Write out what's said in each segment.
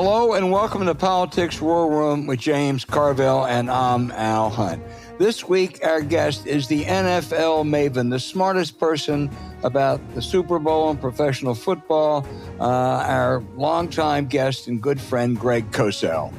Hello and welcome to Politics War Room with James Carville, and I'm Al Hunt. This week, our guest is the NFL maven, the smartest person about the Super Bowl and professional football, our longtime guest and good friend, Greg Cosell.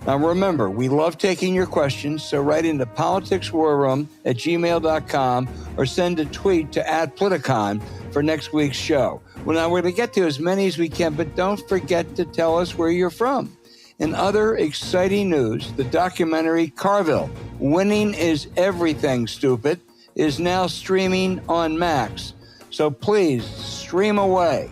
Now, remember, we love taking your questions, so write into politicswarroom@gmail.com or send a tweet to @Politicon for next week's show. Well, now, we're going to get to as many as we can, but don't forget to tell us where you're from. In other exciting news, the documentary Carville, Winning is Everything, Stupid, is now streaming on Max. So please, stream away.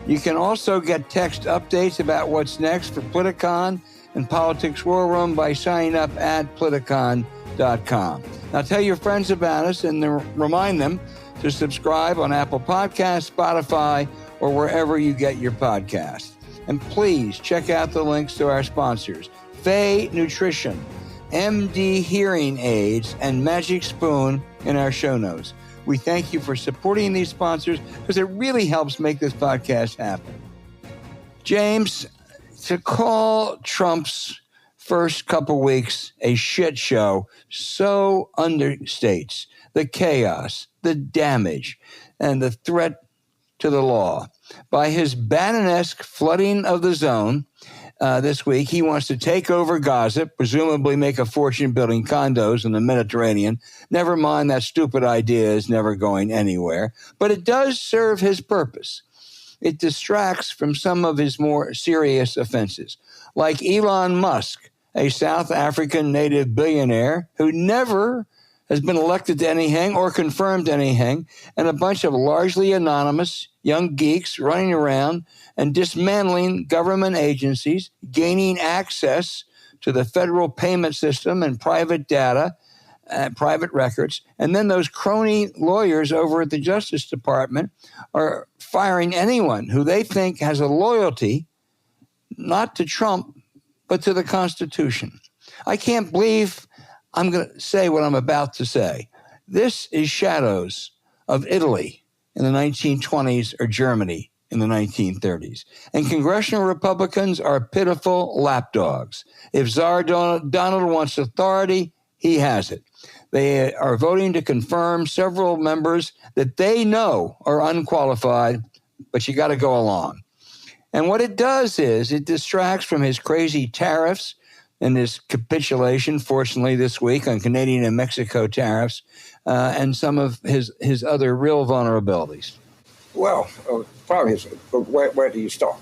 You can also get text updates about what's next for Politicon and Politics War Room by signing up at Politicon.com. Now tell your friends about us and remind them to subscribe on Apple Podcasts, Spotify, or wherever you get your podcasts. And please check out the links to our sponsors, Fay Nutrition, MD Hearing Aids, and Magic Spoon in our show notes. We thank you for supporting these sponsors because it really helps make this podcast happen. James, to call Trump's first couple weeks a shit show so understates the chaos, the damage, and the threat to the law. By his Bannon-esque flooding of the zone this week, he wants to take over Gaza, presumably make a fortune building condos in the Mediterranean. Never mind, that stupid idea is never going anywhere. But it does serve his purpose. It distracts from some of his more serious offenses, like Elon Musk, a South African native billionaire who never has been elected to anything or confirmed anything, and a bunch of largely anonymous young geeks running around and dismantling government agencies, gaining access to the federal payment system and private data, private records. And then those crony lawyers over at the Justice Department are firing anyone who they think has a loyalty, not to Trump, but to the Constitution. I can't believe I'm going to say what I'm about to say. This is shadows of Italy in the 1920s or Germany in the 1930s. And congressional Republicans are pitiful lapdogs. If Tsar Donald wants authority, he has it. They are voting to confirm several members that they know are unqualified, but you got to go along. And what it does is it distracts from his crazy tariffs and his capitulation, fortunately, this week on Canadian and Mexico tariffs, and some of his other real vulnerabilities. Well, the problem is, where do you start?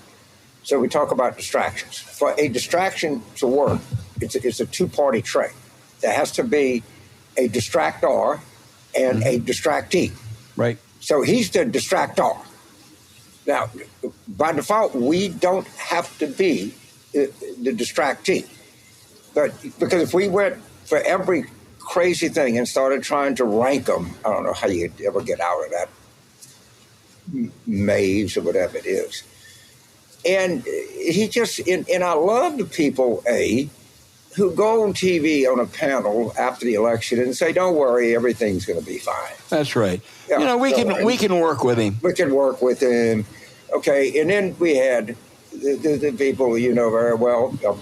So we talk about distractions. For a distraction to work, it's a two-party train. There has to be a distractor and a distractee. Right. So he's the distractor. Now, by default, we don't have to be the distractee. But because if we went for every crazy thing and started trying to rank them, I don't know how you'd ever get out of that maze or whatever it is. And he just, and I love the people, who go on TV on a panel after the election and say, don't worry, everything's going to be fine. That's right. Yeah, we can work with him. We can work with him. Okay, and then we had the people you know very well. I'll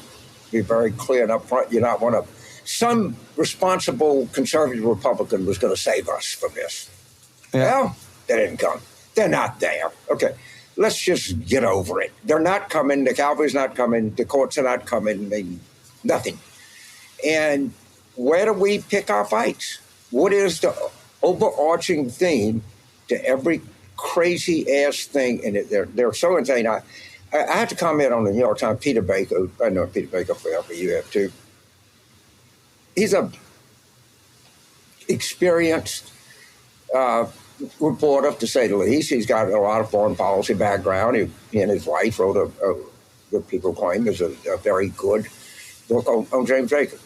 be very clear and up front. You're not one of some responsible conservative Republican was going to save us from this. Yeah. Well, they didn't come. They're not there. Okay, let's just get over it. They're not coming. The cavalry's not coming. The courts are not coming. Nothing. And where do we pick our fights? What is the overarching theme to every crazy-ass thing? And they're so insane. I have to comment on the New York Times, Peter Baker. I know Peter Baker forever. You have too. He's a experienced reporter, to say the least. He's got a lot of foreign policy background. He and his wife wrote what people claim is a very good book on James Baker.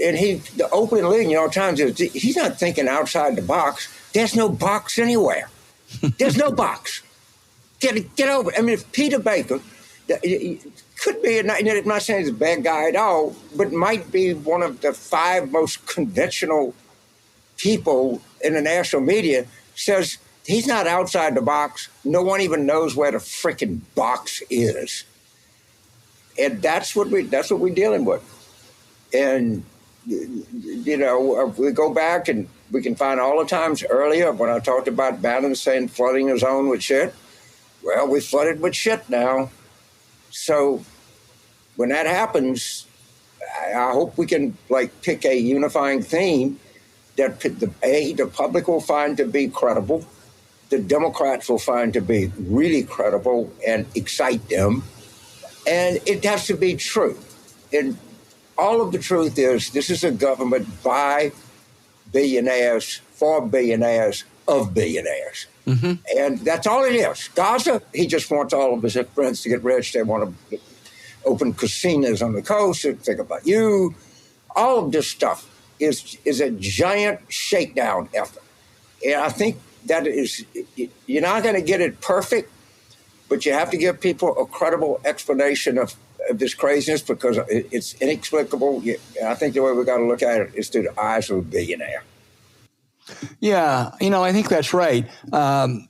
And the opening line in the New York Times is he's not thinking outside the box. There's no box anywhere. There's no box. Get over it. I mean, if Peter Baker could be, I'm not saying he's a bad guy at all, but might be one of the 5 most conventional people in the national media, says he's not outside the box. No one even knows where the frickin' box is. And that's what we're dealing with. And, you know, we go back and we can find all the times earlier when I talked about Bannon saying flooding the zone with shit. Well, we flooded with shit now. So when that happens, I hope we can like pick a unifying theme that the public will find to be credible, the Democrats will find to be really credible and excite them, and it has to be true. And all of the truth is this is a government by billionaires, for billionaires, of billionaires. Mm-hmm. And that's all it is. Gaza, he just wants all of his friends to get rich. They want to open casinos on the coast, think about you. All of this stuff is a giant shakedown effort. And I think that you're not going to get it perfect, but you have to give people a credible explanation of this craziness because it's inexplicable. I think the way we got to look at it is through the eyes of a billionaire. Yeah, you know, I think that's right.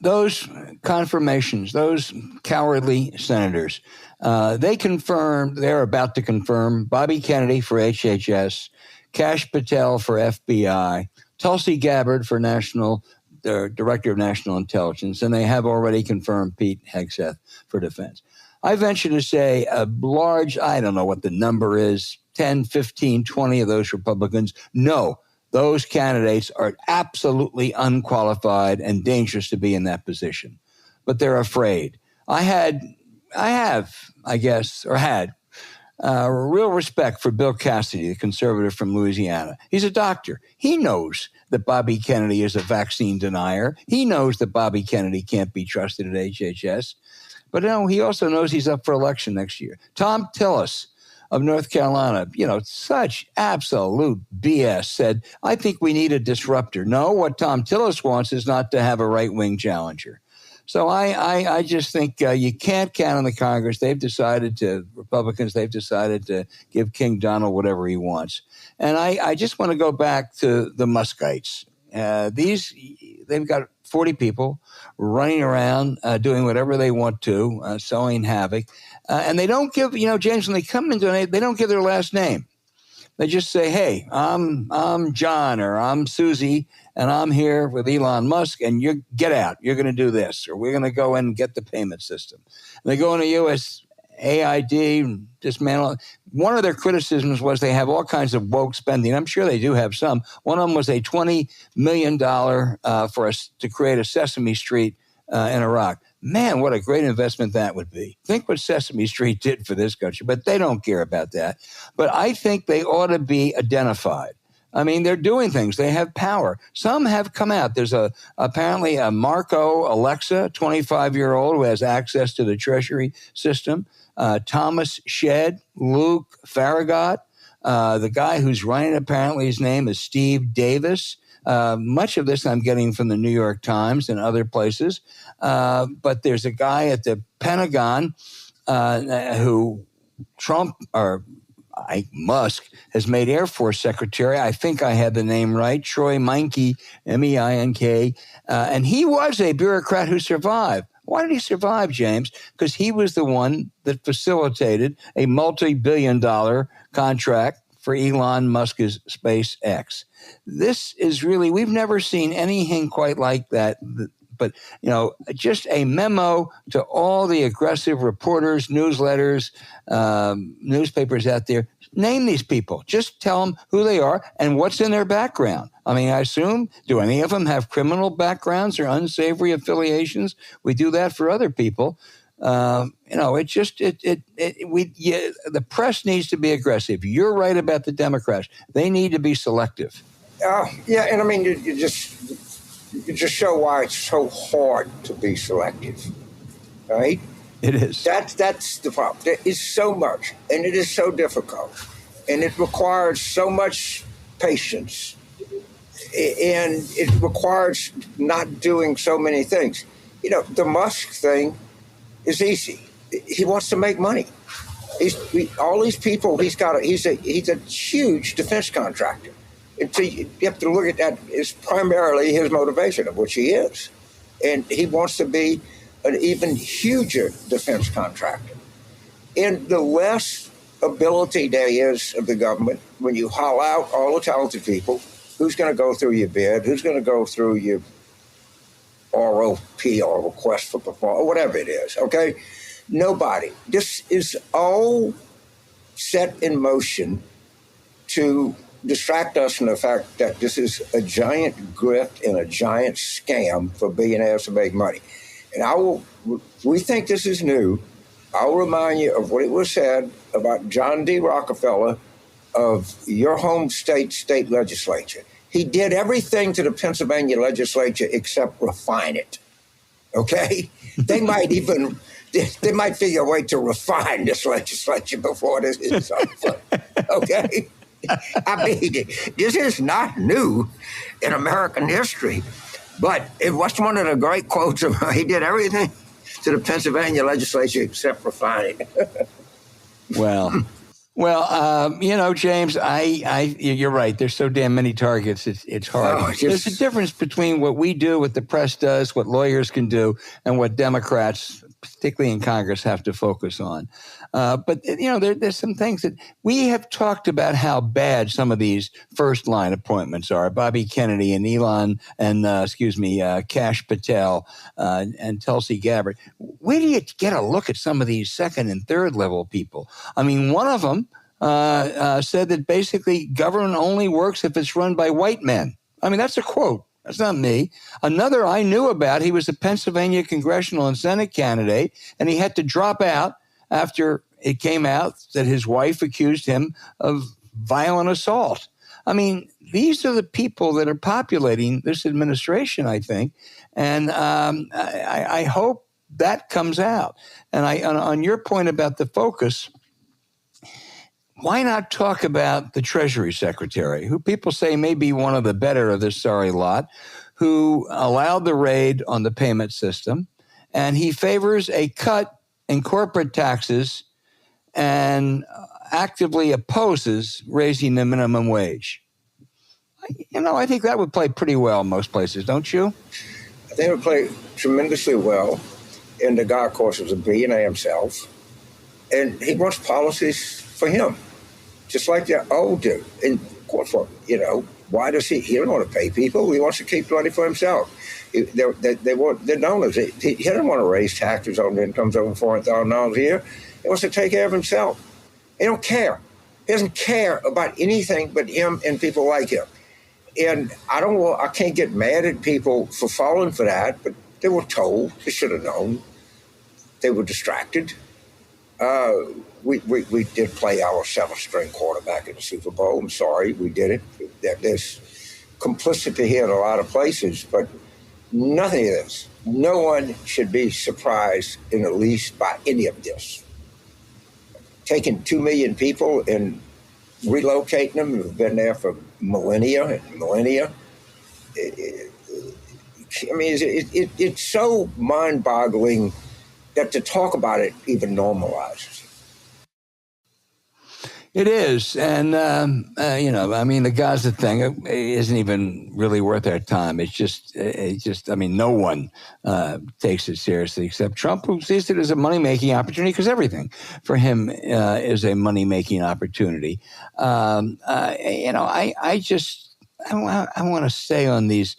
Those confirmations, those cowardly senators, they're about to confirm Bobby Kennedy for HHS, Kash Patel for FBI, Tulsi Gabbard for Director of National Intelligence, and they have already confirmed Pete Hegseth for Defense. I venture to say a large, I don't know what the number is, 10, 15, 20 of those Republicans, no, those candidates are absolutely unqualified and dangerous to be in that position. But they're afraid. I had real respect for Bill Cassidy, the conservative from Louisiana. He's a doctor. He knows that Bobby Kennedy is a vaccine denier. He knows that Bobby Kennedy can't be trusted at HHS. But no, he also knows he's up for election next year. Tom Tillis of North Carolina, you know, such absolute BS, said, I think we need a disruptor. No, what Tom Tillis wants is not to have a right-wing challenger. So I just think you can't count on the Congress. Republicans, they've decided to give King Donald whatever he wants. And I just want to go back to the Muskites. They've got 40 people running around doing whatever they want to, sowing havoc. And they don't give, James, when they come and donate, they don't give their last name. They just say, hey, I'm John or I'm Susie, and I'm here with Elon Musk, and you get out. You're going to do this, or we're going to go in and get the payment system. And they go into USAID, dismantle. One of their criticisms was they have all kinds of woke spending. I'm sure they do have some. One of them was a $20 million for us to create a Sesame Street in Iraq. Man, what a great investment that would be. Think what Sesame Street did for this country, but they don't care about that. But I think they ought to be identified. I mean, they're doing things. They have power. Some have come out. There's apparently a Marco Alexa, 25-year-old, who has access to the Treasury system. Thomas Shedd, Luke Farragut, the guy who's running, apparently his name is Steve Davis. Much of this I'm getting from the New York Times and other places. But there's a guy at the Pentagon who Musk has made Air Force Secretary. I think I had the name right. Troy Meinke, M-E-I-N-K. And he was a bureaucrat who survived. Why did he survive, James? Because he was the one that facilitated a multi-billion-dollar contract for Elon Musk's SpaceX. This is really, we've never seen anything quite like that. But, just a memo to all the aggressive reporters, newsletters, newspapers out there. Name these people. Just tell them who they are and what's in their background. I mean, I assume, do any of them have criminal backgrounds or unsavory affiliations? We do that for other people. The press needs to be aggressive. You're right about the Democrats. They need to be selective. And I mean, you just show why it's so hard to be selective, right? It is. That's the problem. There is so much, and it is so difficult, and it requires so much patience, and it requires not doing so many things. The Musk thing is easy. He wants to make money. All these people he's a huge defense contractor. And so you have to look at that as primarily his motivation, of which he is. And he wants to be an even huger defense contractor. And the less ability there is of the government, when you haul out all the talented people, who's going to go through your bid? Who's going to go through your ROP or request for performance, or whatever it is, okay? Nobody. This is all set in motion to distract us from the fact that this is a giant grift and a giant scam for billionaires to make money. And we think this is new. I'll remind you of what it was said about John D. Rockefeller of your home state legislature. He did everything to the Pennsylvania legislature except refine it. Okay? They might figure a way to refine this legislature before this is over. Okay? I mean, this is not new in American history, but it was one of the great quotes of he did everything to the Pennsylvania legislature except refine it. Well, James, you're right. There's so damn many targets. It's hard. There's a difference between what we do, what the press does, what lawyers can do, and what Democrats, particularly in Congress, have to focus on. But there's some things that we have talked about how bad some of these first line appointments are. Bobby Kennedy and Kash Patel and Tulsi Gabbard. Where do you get a look at some of these second and third level people? I mean, one of them said that basically government only works if it's run by white men. I mean, that's a quote. That's not me. Another I knew about, he was a Pennsylvania congressional and Senate candidate, and he had to drop out after it came out that his wife accused him of violent assault. I mean, these are the people that are populating this administration, I think, and I hope that comes out. And on your point about the focus, why not talk about the Treasury Secretary, who people say may be one of the better of this sorry lot, who allowed the raid on the payment system, and he favors a cut in corporate taxes and actively opposes raising the minimum wage. I think that would play pretty well in most places, don't you? I think it would play tremendously well. And the guy, of course, is a billionaire himself. And he wants policies for him, just like the old do. And of course, why does he don't want to pay people. He wants to keep money for himself. They're donors. He doesn't want to raise taxes on incomes over $400,000 a year. He wants to take care of himself. He don't care. He doesn't care about anything but him and people like him. And I can't get mad at people for falling for that, but they were told. They should have known. They were distracted. We did play our seventh-string quarterback in the Super Bowl. I'm sorry, we did it. There's complicity here in a lot of places, but nothing of this. No one should be surprised in the least by any of this. Taking 2 million people and relocating them who've been there for millennia and millennia. It's so mind-boggling that to talk about it even normalizes. It is. And, the Gaza thing isn't even really worth our time. It's just, no one takes it seriously except Trump, who sees it as a money-making opportunity because everything for him is a money-making opportunity. I want to stay on these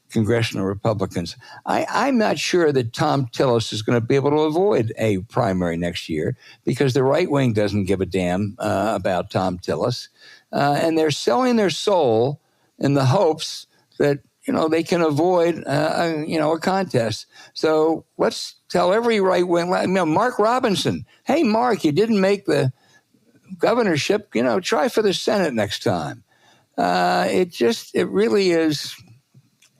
congressional Republicans. I'm not sure that Tom Tillis is going to be able to avoid a primary next year because the right wing doesn't give a damn about Tom Tillis. And they're selling their soul in the hopes that, they can avoid, a contest. So let's tell every right wing, Mark Robinson, hey, Mark, you didn't make the governorship, try for the Senate next time. It really is.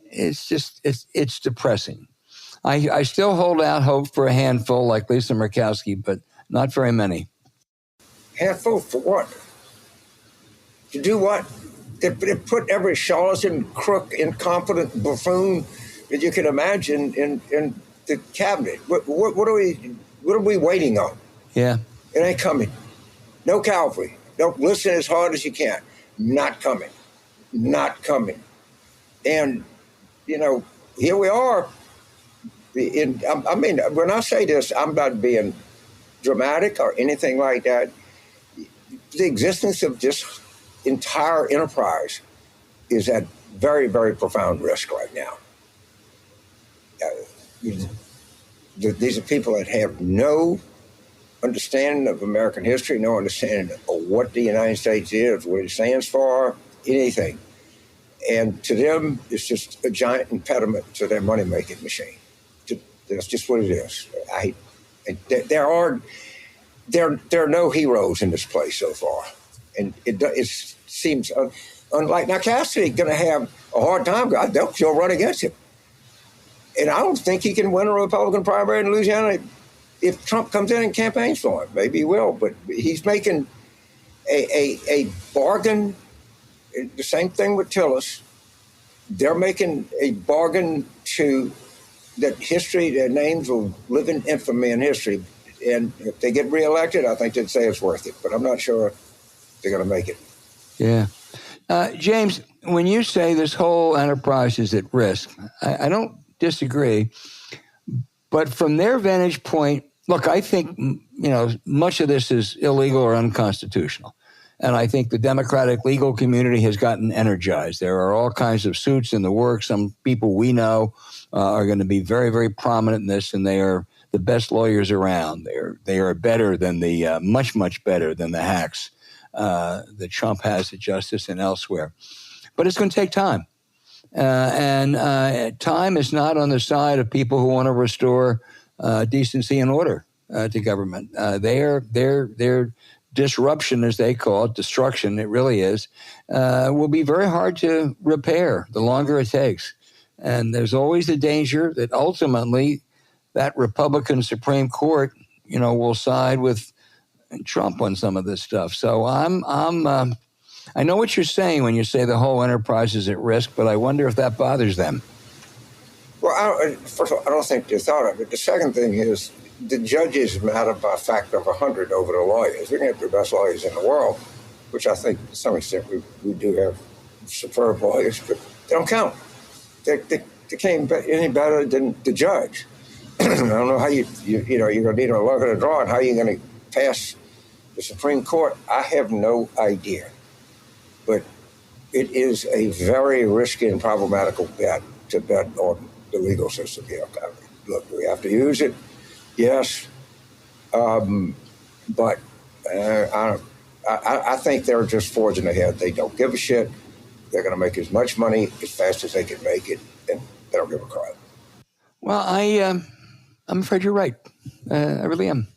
It's depressing. I still hold out hope for a handful like Lisa Murkowski, but not very many. Handful for what? To do what? They put every charlatan, crook, incompetent buffoon that you can imagine in the cabinet. What are we waiting on? Yeah. It ain't coming. No cavalry. Don't listen as hard as you can. Not coming. Not coming. And here we are. When I say this, I'm not being dramatic or anything like that. the existence of this entire enterprise is at very, very profound risk right now. These are people that have no understanding of American history, no understanding of what the United States is, what it stands for, anything. And to them, it's just a giant impediment to their money-making machine. That's just what it is. There are no heroes in this place so far. And it seems, unlike, now Cassidy going to have a hard time. They'll run against him. And I don't think he can win a Republican primary in Louisiana if Trump comes in and campaigns for him. Maybe he will, but he's making a bargain. The same thing with Tillis. They're making a bargain that history, their names will live in infamy in history. And if they get reelected, I think they'd say it's worth it. But I'm not sure they're going to make it. Yeah. James, when you say this whole enterprise is at risk, I don't disagree. But from their vantage point, look, I think, much of this is illegal or unconstitutional. And I think the Democratic legal community has gotten energized. There are all kinds of suits in the works. Some people we know are going to be very, very prominent in this, and they are the best lawyers around. They are better than much, much better than the hacks that Trump has at Justice and elsewhere. But it's going to take time. And time is not on the side of people who want to restore decency and order to government. Their disruption, as they call it, destruction, it really is, will be very hard to repair the longer it takes. And there's always the danger that ultimately that Republican Supreme Court, will side with Trump on some of this stuff. So I know what you're saying when you say the whole enterprise is at risk, but I wonder if that bothers them. Well, first of all, I don't think they thought of it. The second thing is the judges matter by a factor of 100 over the lawyers. We can have the best lawyers in the world, which I think to some extent we do have superb lawyers, but they don't count. They can't be any better than the judge. I don't know how you're going to need a luck of the draw, and how you're going to pass the Supreme Court. I have no idea. But it is a very risky and problematical bet to bet on the legal system here. Look, we have to use it, yes, but I think they're just forging ahead. They don't give a shit. They're going to make as much money as fast as they can make it, and they don't give a crap. Well, I'm afraid you're right. I really am.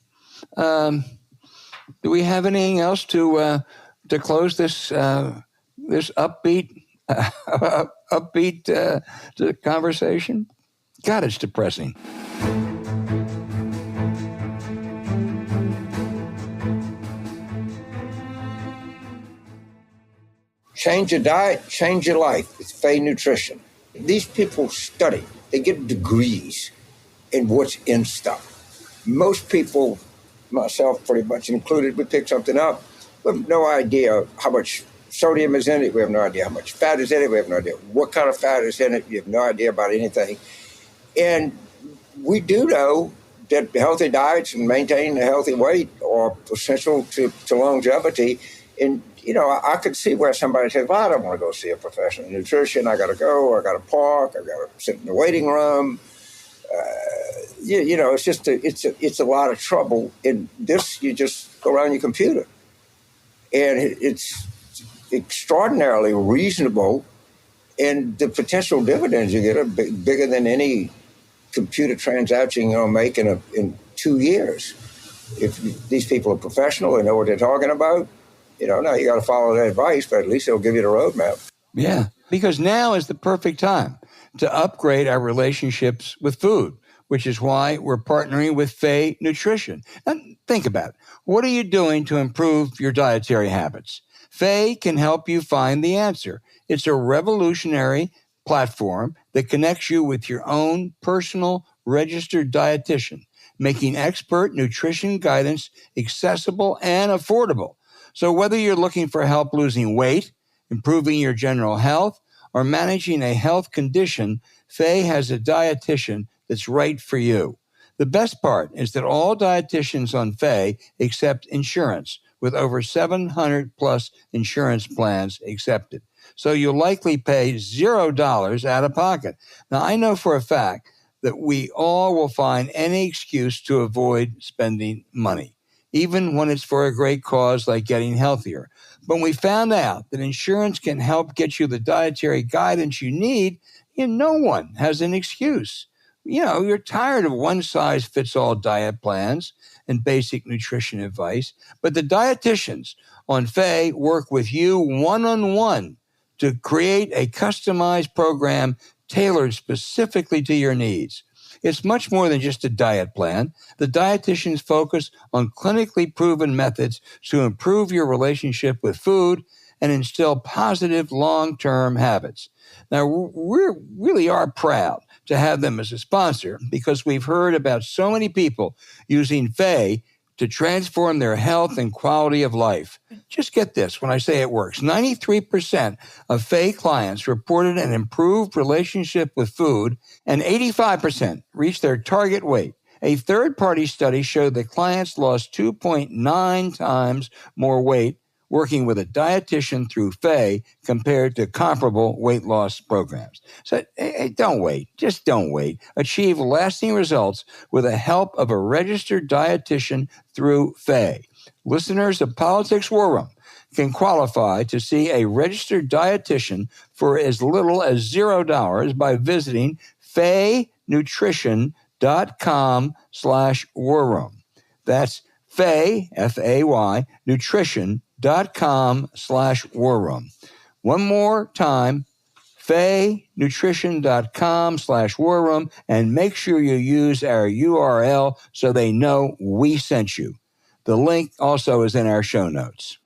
Do we have anything else to close this this upbeat conversation? God, it's depressing. Change your diet, change your life. It's Fay Nutrition. These people study. They get degrees in what's in stuff. Most people, myself pretty much included, we pick something up. We have no idea how much sodium is in it. We have no idea how much fat is in it. We have no idea what kind of fat is in it. You have no idea about anything. And we do know that healthy diets and maintaining a healthy weight are essential to longevity. And, I could see where somebody says, well, I don't want to go see a professional nutrition. I got to go. I got to park. I got to sit in the waiting room. It's just it's a lot of trouble. In this, you just go around your computer. And it's extraordinarily reasonable, and the potential dividends you get are bigger than any computer transaction you'll make in 2 years. If these people are professional and know what they're talking about, now you got to follow their advice, but at least they'll give you the roadmap. Yeah, because now is the perfect time to upgrade our relationships with food, which is why we're partnering with Fay Nutrition. And think about it. What are you doing to improve your dietary habits? Fay can help you find the answer. It's a revolutionary platform that connects you with your own personal registered dietitian, making expert nutrition guidance accessible and affordable. So whether you're looking for help losing weight, improving your general health, or managing a health condition, Fay has a dietitian that's right for you. The best part is that all dietitians on Fay accept insurance, with over 700 plus insurance plans accepted. So you'll likely pay $0 out of pocket. Now, I know for a fact that we all will find any excuse to avoid spending money, even when it's for a great cause like getting healthier. But we found out that insurance can help get you the dietary guidance you need, and no one has an excuse. You're tired of one-size-fits-all diet plans and basic nutrition advice, but the dietitians on Fay work with you one-on-one to create a customized program tailored specifically to your needs. It's much more than just a diet plan. The dietitians focus on clinically proven methods to improve your relationship with food and instill positive long-term habits. Now, we really are proud to have them as a sponsor because we've heard about so many people using Fay to transform their health and quality of life. Just get this when I say it works. 93% of Fay clients reported an improved relationship with food, and 85% reached their target weight. A third-party study showed that clients lost 2.9 times more weight working with a dietitian through Fay compared to comparable weight loss programs. So don't wait. Just don't wait. Achieve lasting results with the help of a registered dietitian through Fay. Listeners of Politics War Room can qualify to see a registered dietitian for as little as $0 by visiting faynutrition.com/warroom. That's Fay, F-A-Y, nutrition.com/warroom. One more time, faynutrition.com/warroom, and make sure you use our URL so they know we sent you. The link also is in our show notes.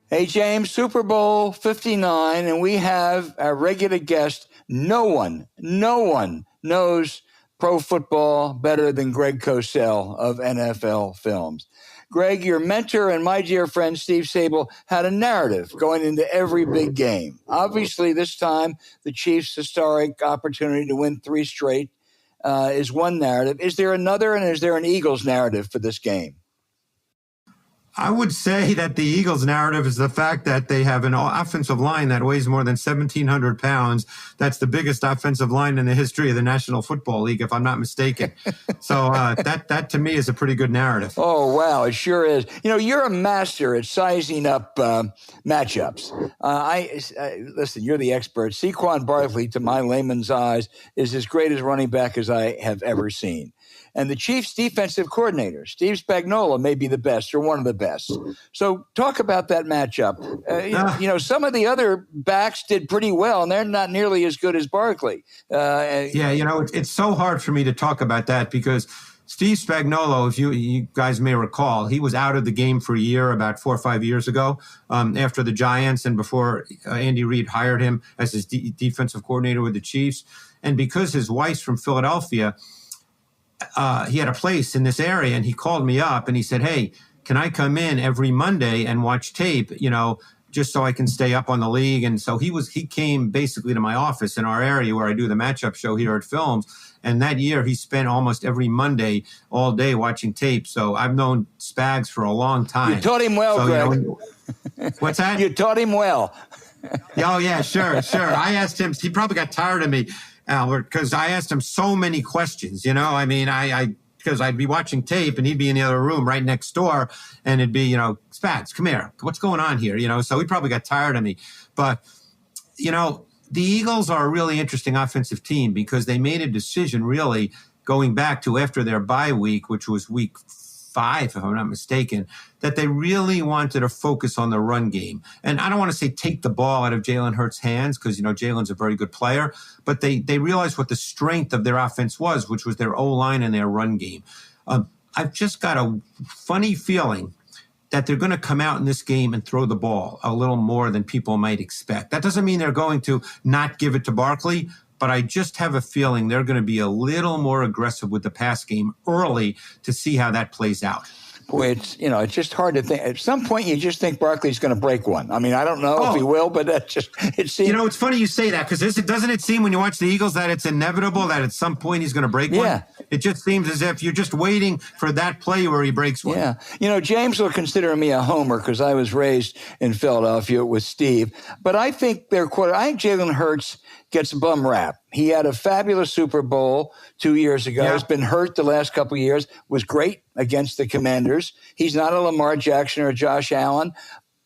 Hey, James, Super Bowl 59, and we have our regular guest. No one knows pro football better than Greg Cosell of NFL Films. Greg, your mentor and my dear friend Steve Sable had a narrative going into every big game. Obviously, this time, the Chiefs' historic opportunity to win 3 straight is one narrative. Is there another, and is there an Eagles narrative for this game? I would say that the Eagles' narrative is the fact that they have an offensive line that weighs more than 1,700 pounds. That's the biggest offensive line in the history of the National Football League, if I'm not mistaken. So that to me is a pretty good narrative. Oh, wow, it sure is. You're a master at sizing up matchups. Listen, you're the expert. Saquon Barkley, to my layman's eyes, is as great as running back as I have ever seen. And the Chiefs' defensive coordinator, Steve Spagnuolo, may be the best or one of the best. So talk about that matchup. Some of the other backs did pretty well, and they're not nearly as good as Barkley. It's so hard for me to talk about that because Steve Spagnuolo, if you guys may recall, he was out of the game for a year about 4 or 5 years ago after the Giants and before Andy Reid hired him as his defensive coordinator with the Chiefs. And because his wife's from Philadelphia, he had a place in this area, and he called me up and he said, "Hey, can I come in every Monday and watch tape, just so I can stay up on the league?" And so he came basically to my office in our area where I do the matchup show here at Films. And that year he spent almost every Monday all day watching tape. So I've known Spags for a long time. You taught him well, Greg. What's that? You taught him well. Oh, yeah, sure. I asked him, he probably got tired of me, Albert, because I asked him so many questions, because I'd be watching tape and he'd be in the other room right next door and it'd be, Spags, come here. What's going on here? So he probably got tired of me. But, the Eagles are a really interesting offensive team because they made a decision really going back to after their bye week, which was week 5, if I'm not mistaken, that they really wanted to focus on the run game. And I don't want to say take the ball out of Jalen Hurts' hands because, Jalen's a very good player, but they realized what the strength of their offense was, which was their O-line and their run game. I've just got a funny feeling that they're going to come out in this game and throw the ball a little more than people might expect. That doesn't mean they're going to not give it to Barkley, but I just have a feeling they're going to be a little more aggressive with the pass game early to see how that plays out. boy, it's just hard to think. At some point, you just think Barkley's going to break one. I mean, I don't know if he will, but it seems. It's funny you say that, because doesn't it seem when you watch the Eagles that it's inevitable that at some point he's going to break one? It just seems as if you're just waiting for that play where he breaks one. Yeah. James will consider me a homer because I was raised in Philadelphia with Steve. But I think I think Jalen Hurts gets a bum rap. He had a fabulous Super Bowl 2 years ago. He's been hurt the last couple of years. Was great against the Commanders. He's not a Lamar Jackson or a Josh Allen,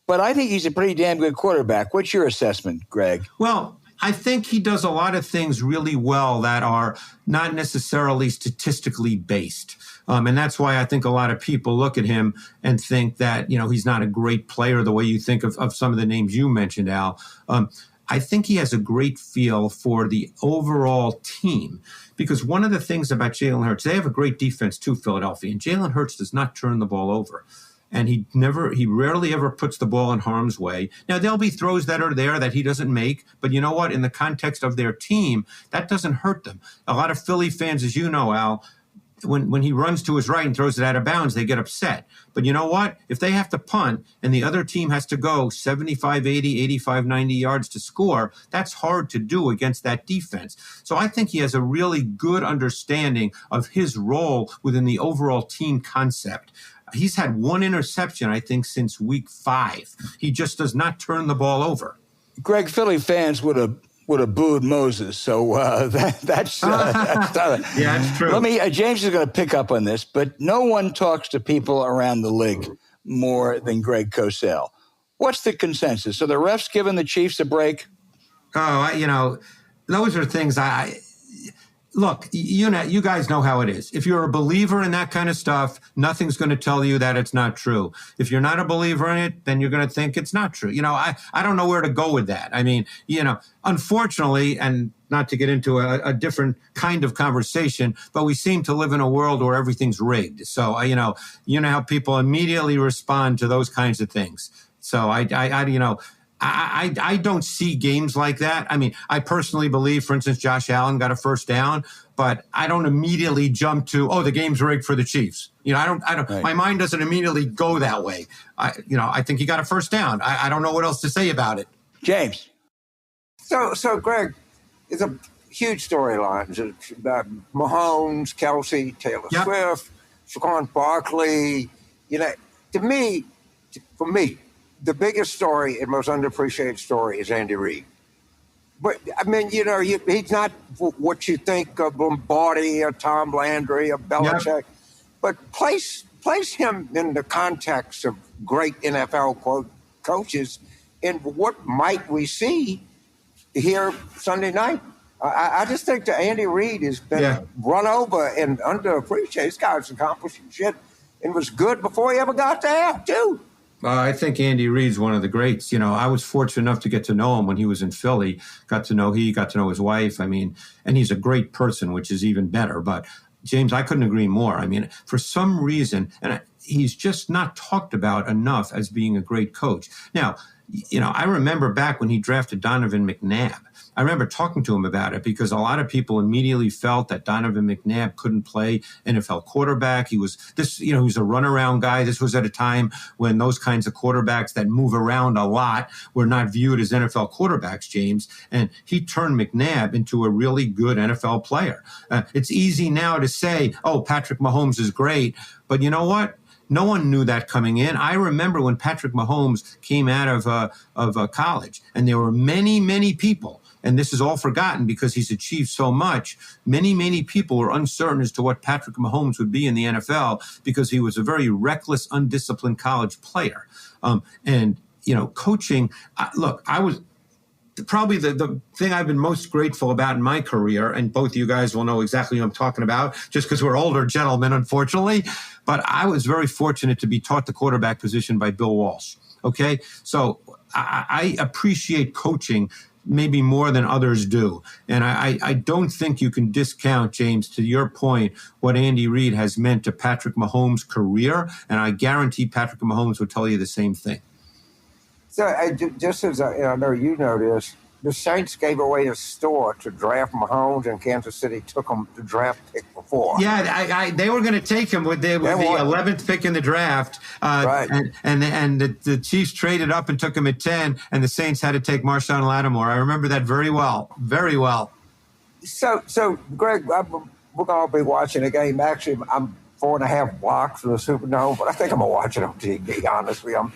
but I think he's a pretty damn good quarterback. What's your assessment, Greg? Well, I think he does a lot of things really well that are not necessarily statistically based. And that's why I think a lot of people look at him and think that, he's not a great player the way you think of some of the names you mentioned, Al. I think he has a great feel for the overall team, because one of the things about Jalen Hurts, they have a great defense too, Philadelphia, and Jalen Hurts does not turn the ball over. And he rarely ever puts the ball in harm's way. Now, there'll be throws that are there that he doesn't make, but you know what? In the context of their team, that doesn't hurt them. A lot of Philly fans, as you know, Al, when he runs to his right and throws it out of bounds, they get upset. But you know what? If they have to punt and the other team has to go 75, 80, 85, 90 yards to score, that's hard to do against that defense. So I think he has a really good understanding of his role within the overall team concept. He's had one interception, I think, since week 5. He just does not turn the ball over. Greg, Philly fans would have booed Moses, so that's it's true. James is going to pick up on this, but no one talks to people around the league more than Greg Cosell. What's the consensus? So the refs giving the Chiefs a break? Those are things look, you guys know how it is. If you're a believer in that kind of stuff, nothing's going to tell you that it's not true. If you're not a believer in it, then you're going to think it's not true. I don't know where to go with that. I mean, unfortunately, and not to get into a different kind of conversation, but we seem to live in a world where everything's rigged. So, you know how people immediately respond to those kinds of things. So I don't see games like that. I mean, I personally believe, for instance, Josh Allen got a first down, but I don't immediately jump to, the game's rigged for the Chiefs. I don't. Right. My mind doesn't immediately go that way. I think he got a first down. I don't know what else to say about it. James. So Greg, it's a huge storyline. It's about Mahomes, Kelsey, Taylor Swift, Saquon Barkley. For me, the biggest story and most underappreciated story is Andy Reid. But, I mean, he's not what you think of Lombardi or Tom Landry or Belichick. But place him in the context of great NFL coaches, and what might we see here Sunday night? I just think that Andy Reid has been run over and underappreciated. This guy's accomplishing shit and was good before he ever got there, too. I think Andy Reid's one of the greats. I was fortunate enough to get to know him when he was in Philly. Got to know his wife. I mean, and he's a great person, which is even better. But James, I couldn't agree more. I mean, for some reason, he's just not talked about enough as being a great coach. Now, I remember back when he drafted Donovan McNabb. I remember talking to him about it because a lot of people immediately felt that Donovan McNabb couldn't play NFL quarterback. He was a runaround guy. This was at a time when those kinds of quarterbacks that move around a lot were not viewed as NFL quarterbacks, James. And he turned McNabb into a really good NFL player. It's easy now to say, Patrick Mahomes is great. But you know what? No one knew that coming in. I remember when Patrick Mahomes came out of college, and there were many, many people, and this is all forgotten because he's achieved so much. Many, many people were uncertain as to what Patrick Mahomes would be in the NFL because he was a very reckless, undisciplined college player. Coaching, I was probably the thing I've been most grateful about in my career, and both of you guys will know exactly what I'm talking about just because we're older gentlemen, unfortunately, but I was very fortunate to be taught the quarterback position by Bill Walsh. Okay. So I appreciate coaching maybe more than others do. And I don't think you can discount, James, to your point, what Andy Reid has meant to Patrick Mahomes' career. And I guarantee Patrick Mahomes would tell you the same thing. So just as I know you know this, the Saints gave away a store to draft Mahomes, and Kansas City took him the draft pick before. Yeah, they were going to take him with the 11th pick in the draft, right. and the Chiefs traded up and took him at 10, and the Saints had to take Marshawn Lattimore. I remember that very well, very well. So Greg, we're going to be watching a game. Actually, I'm 4.5 blocks from the Superdome, but I think I'm going to watch it on TV, honestly. I'm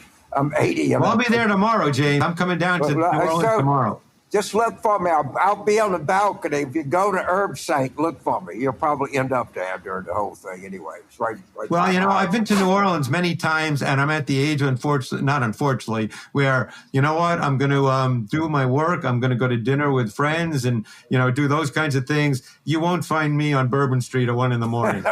80. I'll be there tomorrow, James. I'm coming down to New Orleans tomorrow. Just look for me. I'll be on the balcony. If you go to Herb Saint, look for me. You'll probably end up there during the whole thing anyway. It's right well, I've been to New Orleans many times, and I'm at the age, not unfortunately, where, you know what, I'm going to do my work. I'm going to go to dinner with friends and, do those kinds of things. You won't find me on Bourbon Street at 1 in the morning.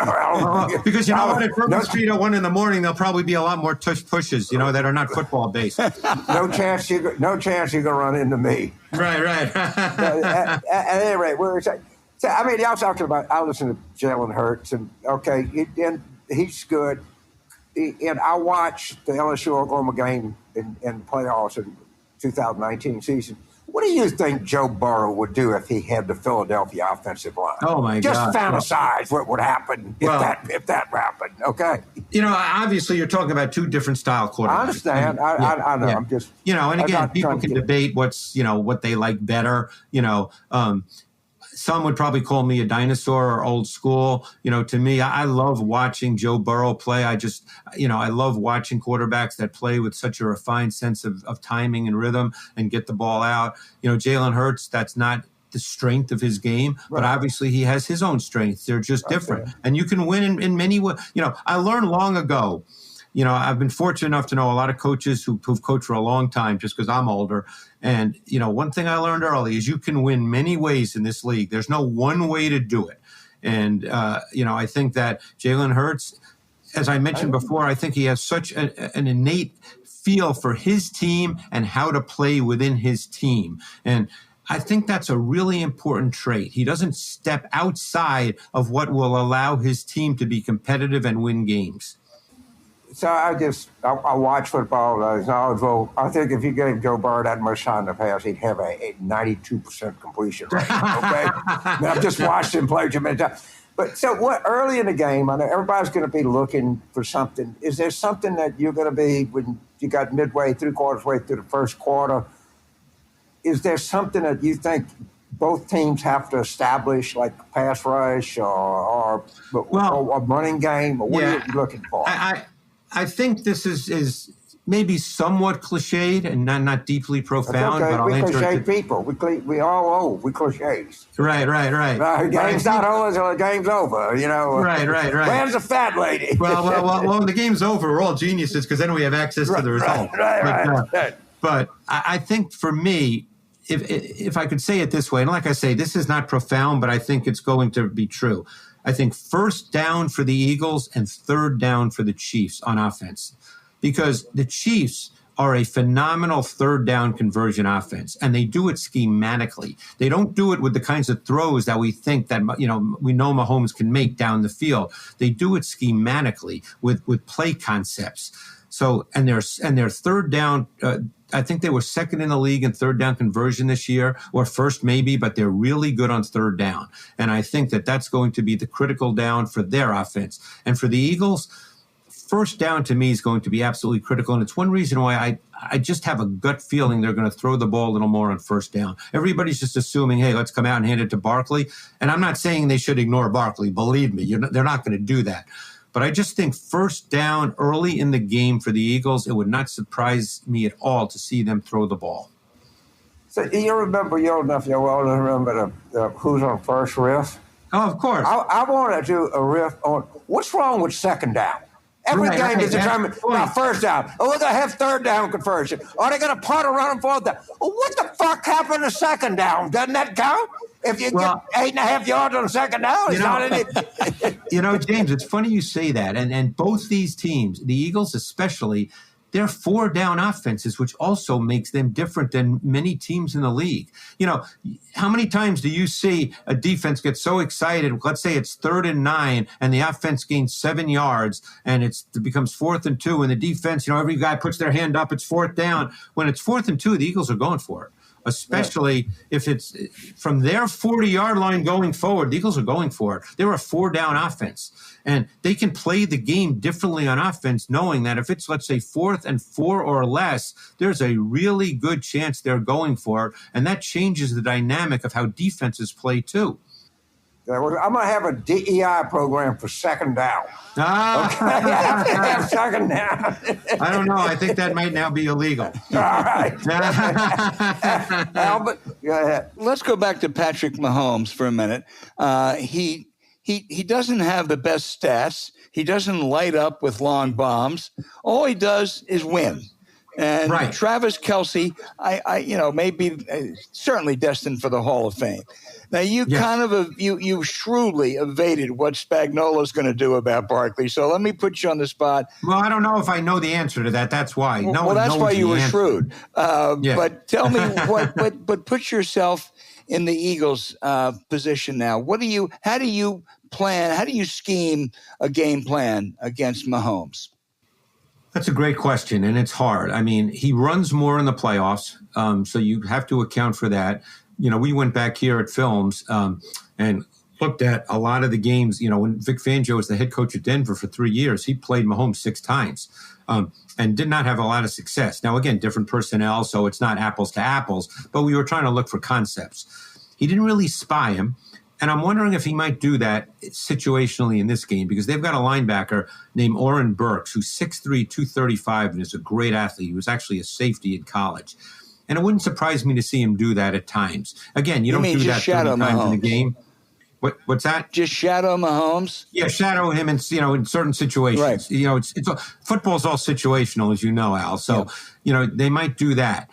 Because you know what, at Bourbon Street at 1 in the morning, there'll probably be a lot more tush pushes, that are not football based. No chance you're going to run into me. Right. At any rate, y'all talking about, I listen to Jalen Hurts, and and he's good. And I watched the LSU Oklahoma game in the playoffs in 2019 season. What do you think Joe Burrow would do if he had the Philadelphia offensive line? Oh, my God. Just fantasize what would happen if that happened, okay? Obviously you're talking about two different style quarterbacks. I understand. I know. Yeah. I'm just... and again, people can debate what they like better. Some would probably call me a dinosaur or old school. To me, I love watching Joe Burrow play. I love watching quarterbacks that play with such a refined sense of timing and rhythm and get the ball out. Jalen Hurts, that's not the strength of his game, but obviously he has his own strengths. They're just different. Okay. And you can win in many ways. I learned long ago, I've been fortunate enough to know a lot of coaches who've coached for a long time just because I'm older. And, one thing I learned early is you can win many ways in this league. There's no one way to do it. And, I think that Jalen Hurts, as I mentioned before, I think he has such an innate feel for his team and how to play within his team. And I think that's a really important trait. He doesn't step outside of what will allow his team to be competitive and win games. So I watch football. I think if you gave Joe Burrow that much time to pass, he'd have a 92% completion rate. Okay, I've just watched him play too many times. But so what? Early in the game, I know everybody's going to be looking for something. Is there something that you're going to be when you got midway, 3/4 way through the first quarter? Is there something that you think both teams have to establish, like pass rush or a running game? Or what are you looking for? I think this is maybe somewhat cliched and not deeply profound. Okay. But I'll we answer cliche it. People. We all old. We cliches. Right. The game's not over until the game's over. Right. Where's the fat lady? Well, when the game's over, we're all geniuses because then we have access to the result. Right. But I think for me, if I could say it this way, and like I say, this is not profound, but I think it's going to be true. I think first down for the Eagles and third down for the Chiefs on offense, because the Chiefs are a phenomenal third down conversion offense, and they do it schematically. They don't do it with the kinds of throws that we think that, we know Mahomes can make down the field. They do it schematically with play concepts. So, and their third down, I think they were second in the league in third down conversion this year, or first maybe, but they're really good on third down. And I think that that's going to be the critical down for their offense. And for the Eagles, first down to me is going to be absolutely critical. And it's one reason why I just have a gut feeling they're going to throw the ball a little more on first down. Everybody's just assuming, hey, let's come out and hand it to Barkley. And I'm not saying they should ignore Barkley. Believe me, they're not going to do that. But I just think first down early in the game for the Eagles, it would not surprise me at all to see them throw the ball. So you remember, you're old enough, you're well to remember the Who's on First riff? Oh, of course. I want to do a riff on what's wrong with second down. Every game is determined by first down. Oh, we're going to have third down conversion. Are they going to punt or run on fourth down? Well, what the fuck happened to second down? Doesn't that count? If you get 8.5 yards on second down, it's not any. James, it's funny you say that. And both these teams, the Eagles especially, they're four down offenses, which also makes them different than many teams in the league. How many times do you see a defense get so excited? Let's say it's 3rd and 9 and the offense gains 7 yards and it becomes 4th and 2 and the defense, every guy puts their hand up, it's 4th down. When it's 4th and 2, the Eagles are going for it. especially if it's from their 40-yard line going forward. The Eagles are going for it. They're a 4-down offense, and they can play the game differently on offense, knowing that if it's, let's say, 4th and 4 or less, there's a really good chance they're going for it, and that changes the dynamic of how defenses play too. I'm going to have a DEI program for second down. Okay? Have second down. I don't know. I think that might now be illegal. All right. Albert, go ahead. Let's go back to Patrick Mahomes for a minute. He doesn't have the best stats. He doesn't light up with long bombs. All he does is win. And right. Travis Kelce, may be certainly destined for the Hall of Fame. Now, you kind of you shrewdly evaded what Spagnuolo's going to do about Barkley. So let me put you on the spot. Well, I don't know if I know the answer to that. That's why. That's why you were shrewd. But tell me but put yourself in the Eagles' position now. How do you scheme a game plan against Mahomes? That's a great question, and it's hard. I mean, he runs more in the playoffs, so you have to account for that. We went back here at Films and looked at a lot of the games. When Vic Fangio was the head coach at Denver for 3 years, he played Mahomes 6 times and did not have a lot of success. Now, again, different personnel, so it's not apples to apples, but we were trying to look for concepts. He didn't really spy him. And I'm wondering if he might do that situationally in this game, because they've got a linebacker named Oren Burks, who's 6'3", 235, and is a great athlete. He was actually a safety in college. And it wouldn't surprise me to see him do that at times. Again, you don't do that 30 times in a game. What's that? Just shadow Mahomes? Yeah, shadow him in certain situations. Right. Football's all situational, as you know, Al. So, they might do that.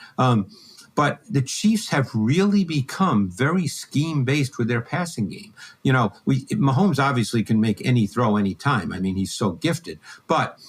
But the Chiefs have really become very scheme-based with their passing game. Mahomes obviously can make any throw any time. I mean, he's so gifted. But,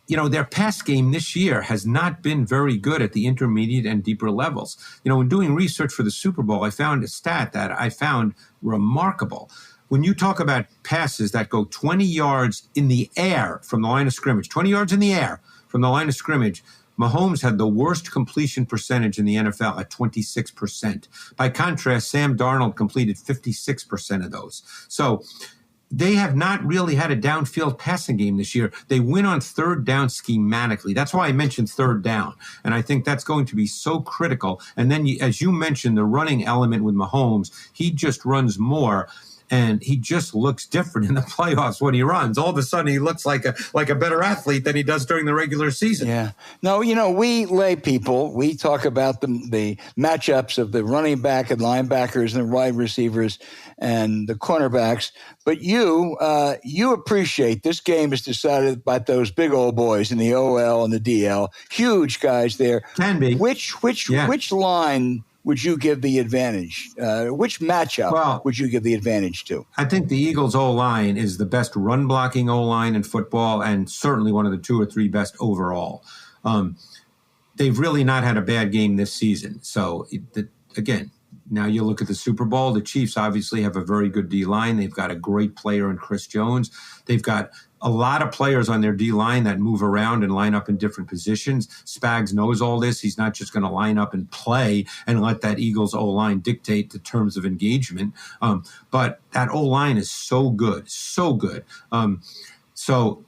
their pass game this year has not been very good at the intermediate and deeper levels. When doing research for the Super Bowl, I found a stat that I found remarkable. When you talk about passes that go 20 yards in the air from the line of scrimmage, 20 yards in the air from the line of scrimmage, Mahomes had the worst completion percentage in the NFL at 26%. By contrast, Sam Darnold completed 56% of those. So they have not really had a downfield passing game this year. They win on third down schematically. That's why I mentioned third down. And I think that's going to be so critical. And then, as you mentioned, the running element with Mahomes, he just runs more. And he just looks different in the playoffs when he runs. All of a sudden, he looks like a better athlete than he does during the regular season. Yeah. No, we lay people, we talk about the matchups of the running back and linebackers and the wide receivers and the cornerbacks. But you appreciate this game is decided by those big old boys in the OL and the DL. Huge guys there. Can be. Which line would you give the advantage? Which matchup would you give the advantage to? I think the Eagles' O-line is the best run-blocking O-line in football and certainly one of the 2 or 3 best overall. They've really not had a bad game this season. So, again, now you look at the Super Bowl. The Chiefs obviously have a very good D-line. They've got a great player in Chris Jones. They've got a lot of players on their D-line that move around and line up in different positions. Spags knows all this. He's not just going to line up and play and let that Eagles O-line dictate the terms of engagement. But that O-line is so good, so good. So,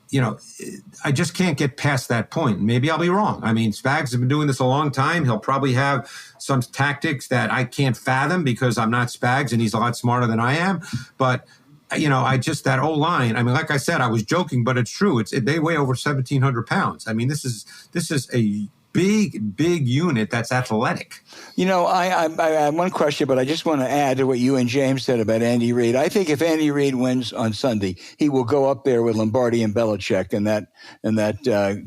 I just can't get past that point. Maybe I'll be wrong. I mean, Spags has been doing this a long time. He'll probably have some tactics that I can't fathom because I'm not Spags and he's a lot smarter than I am. But that O-line, I mean, like I said, I was joking, but it's true. They weigh over 1,700 pounds. I mean, this is a big unit that's athletic. I have one question, but I just want to add to what you and James said about Andy Reid. I think if Andy Reid wins on Sunday, he will go up there with Lombardi and Belichick and that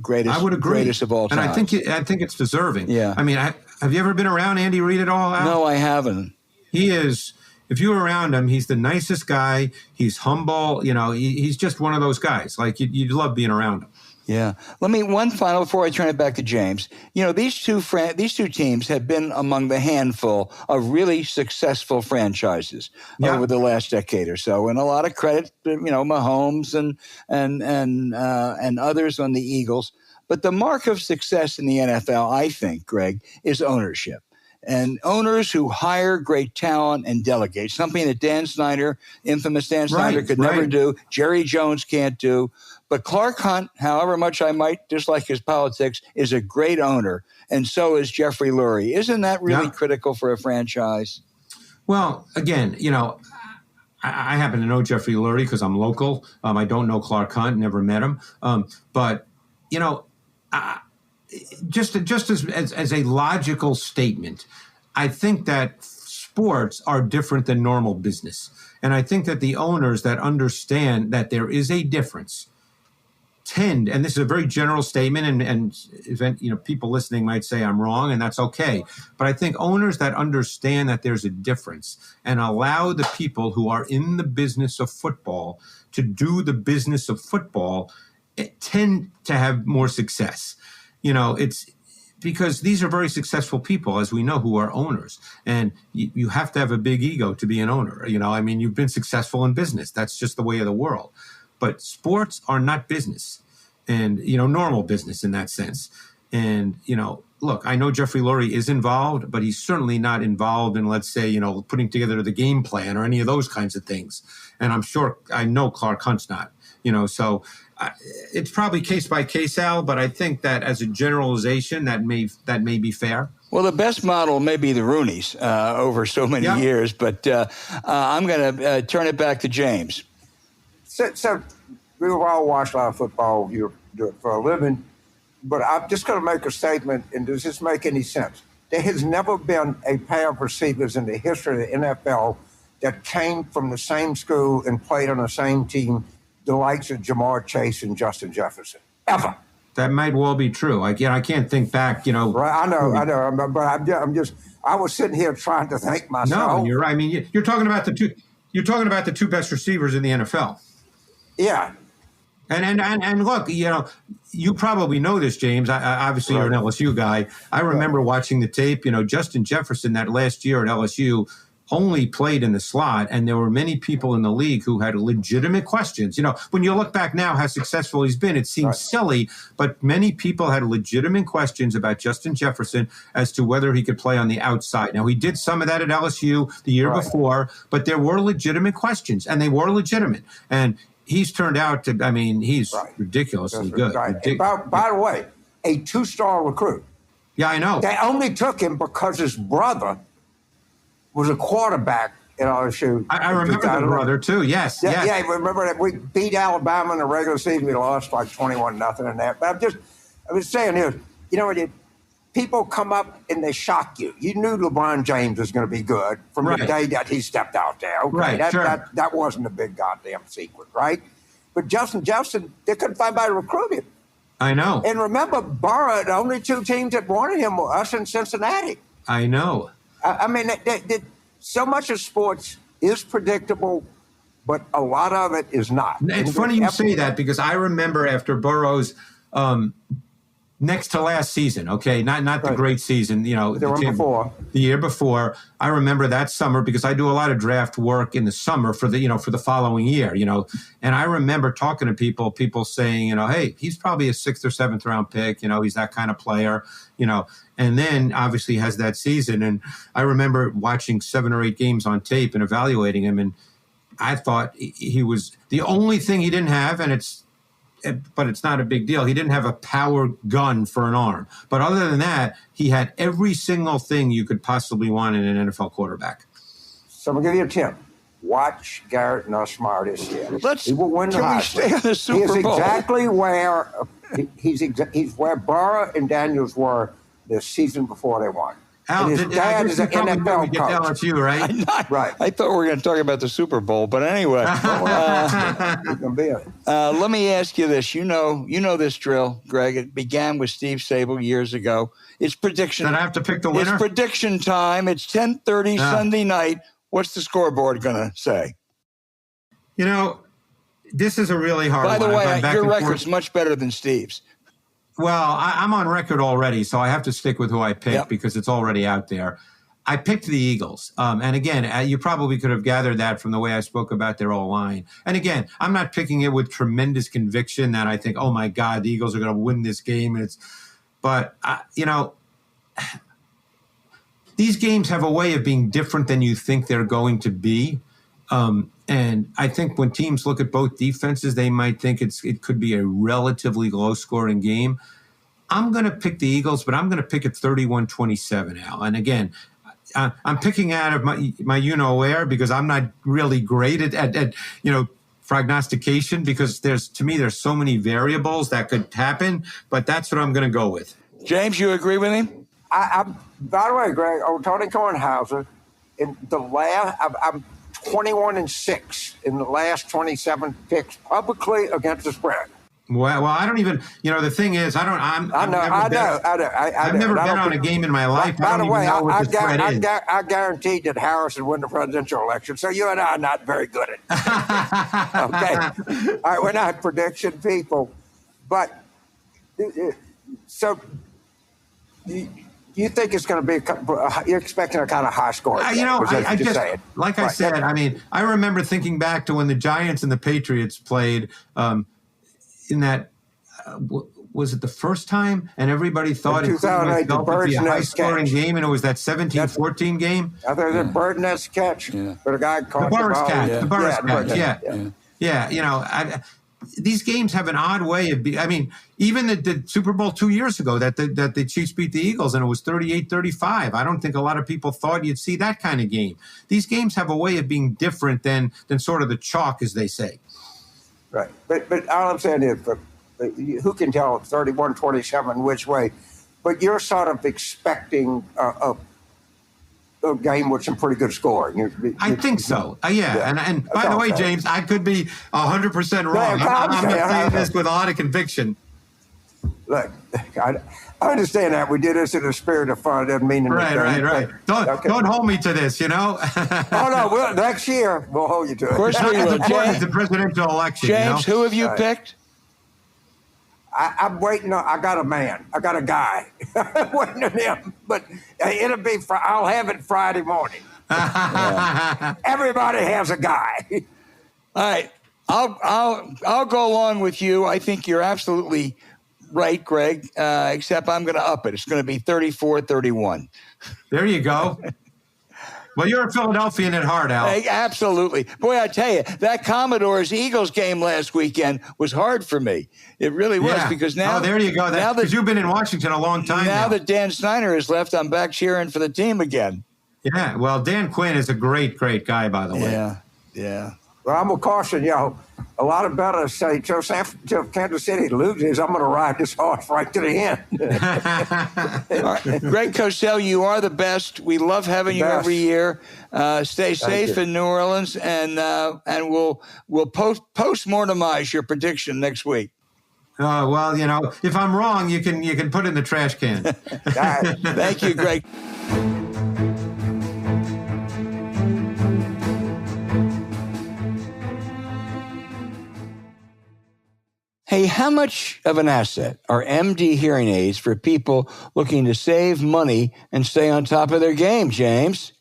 greatest. I would agree. Greatest of all time. And I think it's deserving. Yeah. I mean, have you ever been around Andy Reid at all, Al? No, I haven't. He is. If you're around him, he's the nicest guy. He's humble. He's just one of those guys. Like you'd love being around him. Yeah. One final before I turn it back to James. These two teams have been among the handful of really successful franchises over the last decade or so, and a lot of credit to Mahomes and others on the Eagles. But the mark of success in the NFL, I think, Greg, is ownership. and owners who hire great talent and delegate, something that Dan Snyder, infamous Dan Snyder, could never do. Jerry Jones can't do. But Clark Hunt, however much I might dislike his politics, is a great owner, and so is Jeffrey Lurie. Isn't that really critical for a franchise? Well, again, I happen to know Jeffrey Lurie because I'm local. I don't know Clark Hunt, never met him. But just as a logical statement, I think that sports are different than normal business. And I think that the owners that understand that there is a difference tend, and this is a very general statement, and people listening might say I'm wrong, and that's okay. But I think owners that understand that there's a difference and allow the people who are in the business of football to do the business of football tend to have more success. It's because these are very successful people, as we know, who are owners. And you have to have a big ego to be an owner. You've been successful in business. That's just the way of the world. But sports are not business and, normal business in that sense. And, look, I know Jeffrey Lurie is involved, but he's certainly not involved in, let's say, putting together the game plan or any of those kinds of things. And I know Clark Hunt's not, so it's probably case by case, Al, but I think that as a generalization, that may be fair. Well, the best model may be the Rooneys over so many years, but I'm going to turn it back to James. So we've all watched a lot of football. You do it for a living. But I'm just going to make a statement, and does this make any sense? There has never been a pair of receivers in the history of the NFL that came from the same school and played on the same team, the likes of Jamar Chase and Justin Jefferson, ever. That might well be true. I can't think back, Right, I know, but I was sitting here trying to think myself. No, you're right. I mean, you're talking about the two. You're talking about the two best receivers in the NFL. Yeah. And look, you probably know this, James. Obviously, you're an LSU guy. I remember watching the tape. Justin Jefferson that last year at LSU only played in the slot, and there were many people in the league who had legitimate questions. When you look back now how successful he's been, it seems silly, but many people had legitimate questions about Justin Jefferson as to whether he could play on the outside. Now, he did some of that at LSU the year before, but there were legitimate questions, and they were legitimate. And he's turned out to, he's ridiculously good. Right. By the way, a two-star recruit. Yeah, I know. They only took him because his brother was a quarterback at LSU. I remember the brother, too. Yes. Yeah, remember that we beat Alabama in the regular season. We lost like 21-0 in that. But I was saying here, people come up and they shock you. You knew LeBron James was going to be good from the day that he stepped out there. Okay, that wasn't a big goddamn secret, right? But Justin Jefferson, they couldn't find anybody to recruit him. I know. And remember, Burrow, the only two teams that wanted him were us and Cincinnati. I know. I mean, so much of sports is predictable, but a lot of it is not. It's funny you say that because I remember after Burrow's next to last season, okay, not the great season, the year before. I remember that summer because I do a lot of draft work in the summer for the following year, and I remember talking to people saying, hey, he's probably a 6th or 7th round pick, he's that kind of player, and then obviously has that season. And I remember watching 7 or 8 games on tape and evaluating him, and I thought he was the only thing he didn't have, but it's not a big deal. He didn't have a power gun for an arm. But other than that, he had every single thing you could possibly want in an NFL quarterback. So I'm going to give you a tip. Watch Garrett Nussmeier this year. He will win the Heisman. Stay on the Super Bowl? He is exactly where he's where Burrow and Daniels were the season before they won. Al, his dad is an NFL coach. LSU, right? Right. I thought we were going to talk about the Super Bowl, but anyway. Let me ask you this. You know this drill, Greg. It began with Steve Sable years ago. It's prediction. Did I have to pick the winner? It's prediction time. It's 10:30 Sunday night. What's the scoreboard going to say? This is a really hard one. By the way, your record's much better than Steve's. Well, I'm on record already, so I have to stick with who I picked because it's already out there. I picked the Eagles. And again, you probably could have gathered that from the way I spoke about their O-line. And again, I'm not picking it with tremendous conviction that I think, oh, my God, the Eagles are going to win this game. But the these games have a way of being different than you think they're going to be. And I think when teams look at both defenses, they might think it could be a relatively low-scoring game. I'm going to pick the Eagles, but I'm going to pick it 31-27, Al. And again, I'm picking out of my you-know-where because I'm not really great at prognostication because there's so many variables that could happen, but that's what I'm going to go with. James, you agree with him? By the way, Greg, Tony Kornhauser, in the last, I'm 21-6 in the last 27 picks publicly against the spread. Well, I don't even. The thing is, I know. I've never bet on a game in my life. By the way, I guaranteed that Harris would win the presidential election. So you and I are not very good at it. Okay, all right, we're not prediction people, but so you think it's going to be? You're expecting a kind of high score? I said. I mean, I remember thinking back to when the Giants and the Patriots played. In that, was it the first time? And everybody thought it would be a high-scoring game, and it was that 17-14 game. I thought it was a bird nest catch, but a guy caught the Burris catch. The Burris catch, yeah. These games have an odd way of being. I mean, even the Super Bowl 2 years ago that the Chiefs beat the Eagles, and it was 38-35. I don't think a lot of people thought you'd see that kind of game. These games have a way of being different than sort of the chalk, as they say. Right, but all I'm saying is, who can tell 31-27 which way? But you're sort of expecting a game with some pretty good scoring. I think so. Yeah. And by the way, James, I could be 100% wrong. I'm saying this with a lot of conviction. Look, I understand that. We did this in a spirit of fun. It doesn't mean anything. Right. Don't hold me to this, Oh, no. Next year, we'll hold you to it. Of course we will. It's the presidential election. James, who have you picked? I'm waiting. I got a man. I got a guy. I'm waiting on him. But it'll be. I'll have it Friday morning. Everybody has a guy. All right. I'll go along with you. I think you're absolutely right, Greg, except I'm going to up it. It's going to be 34-31. There you go. Well, you're a Philadelphian at heart, Al. Hey, absolutely. Boy, I tell you, that Commodores-Eagles game last weekend was hard for me. It really was because now... Oh, there you go. Because you've been in Washington a long time now. Now that Dan Snyder has left, I'm back cheering for the team again. Yeah, well, Dan Quinn is a great, great guy, by the way. Yeah. Well, I'm going to caution y'all. A lot of bettors say, till Kansas City loses, I'm going to ride this horse right to the end. All right. Greg Cosell, you are the best. We love having you every year. Stay safe in New Orleans, and we'll post-mortemize your prediction next week. Well, if I'm wrong, you can put it in the trash can. Thank you, Greg. Hey, how much of an asset are MD hearing aids for people looking to save money and stay on top of their game, James?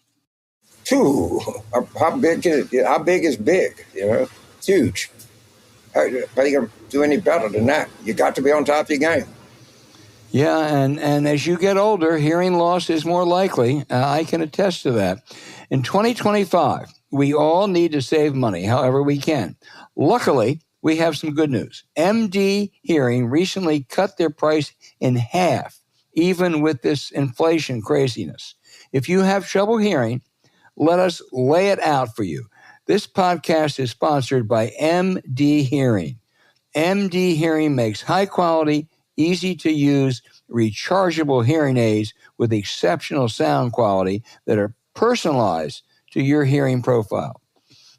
How big is big? It's huge. How you going to do any better than that? You got to be on top of your game. Yeah, and as you get older, hearing loss is more likely. I can attest to that. In 2025, we all need to save money however we can. Luckily, we have some good news. MD Hearing recently cut their price in half, even with this inflation craziness. If you have trouble hearing, let us lay it out for you. This podcast is sponsored by MD Hearing. MD Hearing makes high-quality, easy-to-use, rechargeable hearing aids with exceptional sound quality that are personalized to your hearing profile.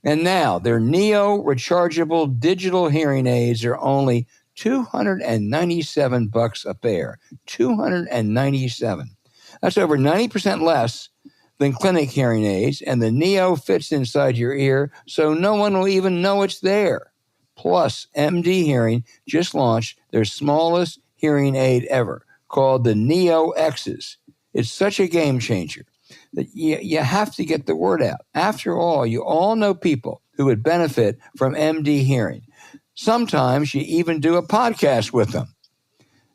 And now, their Neo rechargeable digital hearing aids are only $297 a pair. $297. That's over 90% less than clinic hearing aids, and the Neo fits inside your ear, so no one will even know it's there. Plus, MD Hearing just launched their smallest hearing aid ever, called the Neo X's. It's such a game changer that you have to get the word out. After all, you all know people who would benefit from MD Hearing. Sometimes you even do a podcast with them.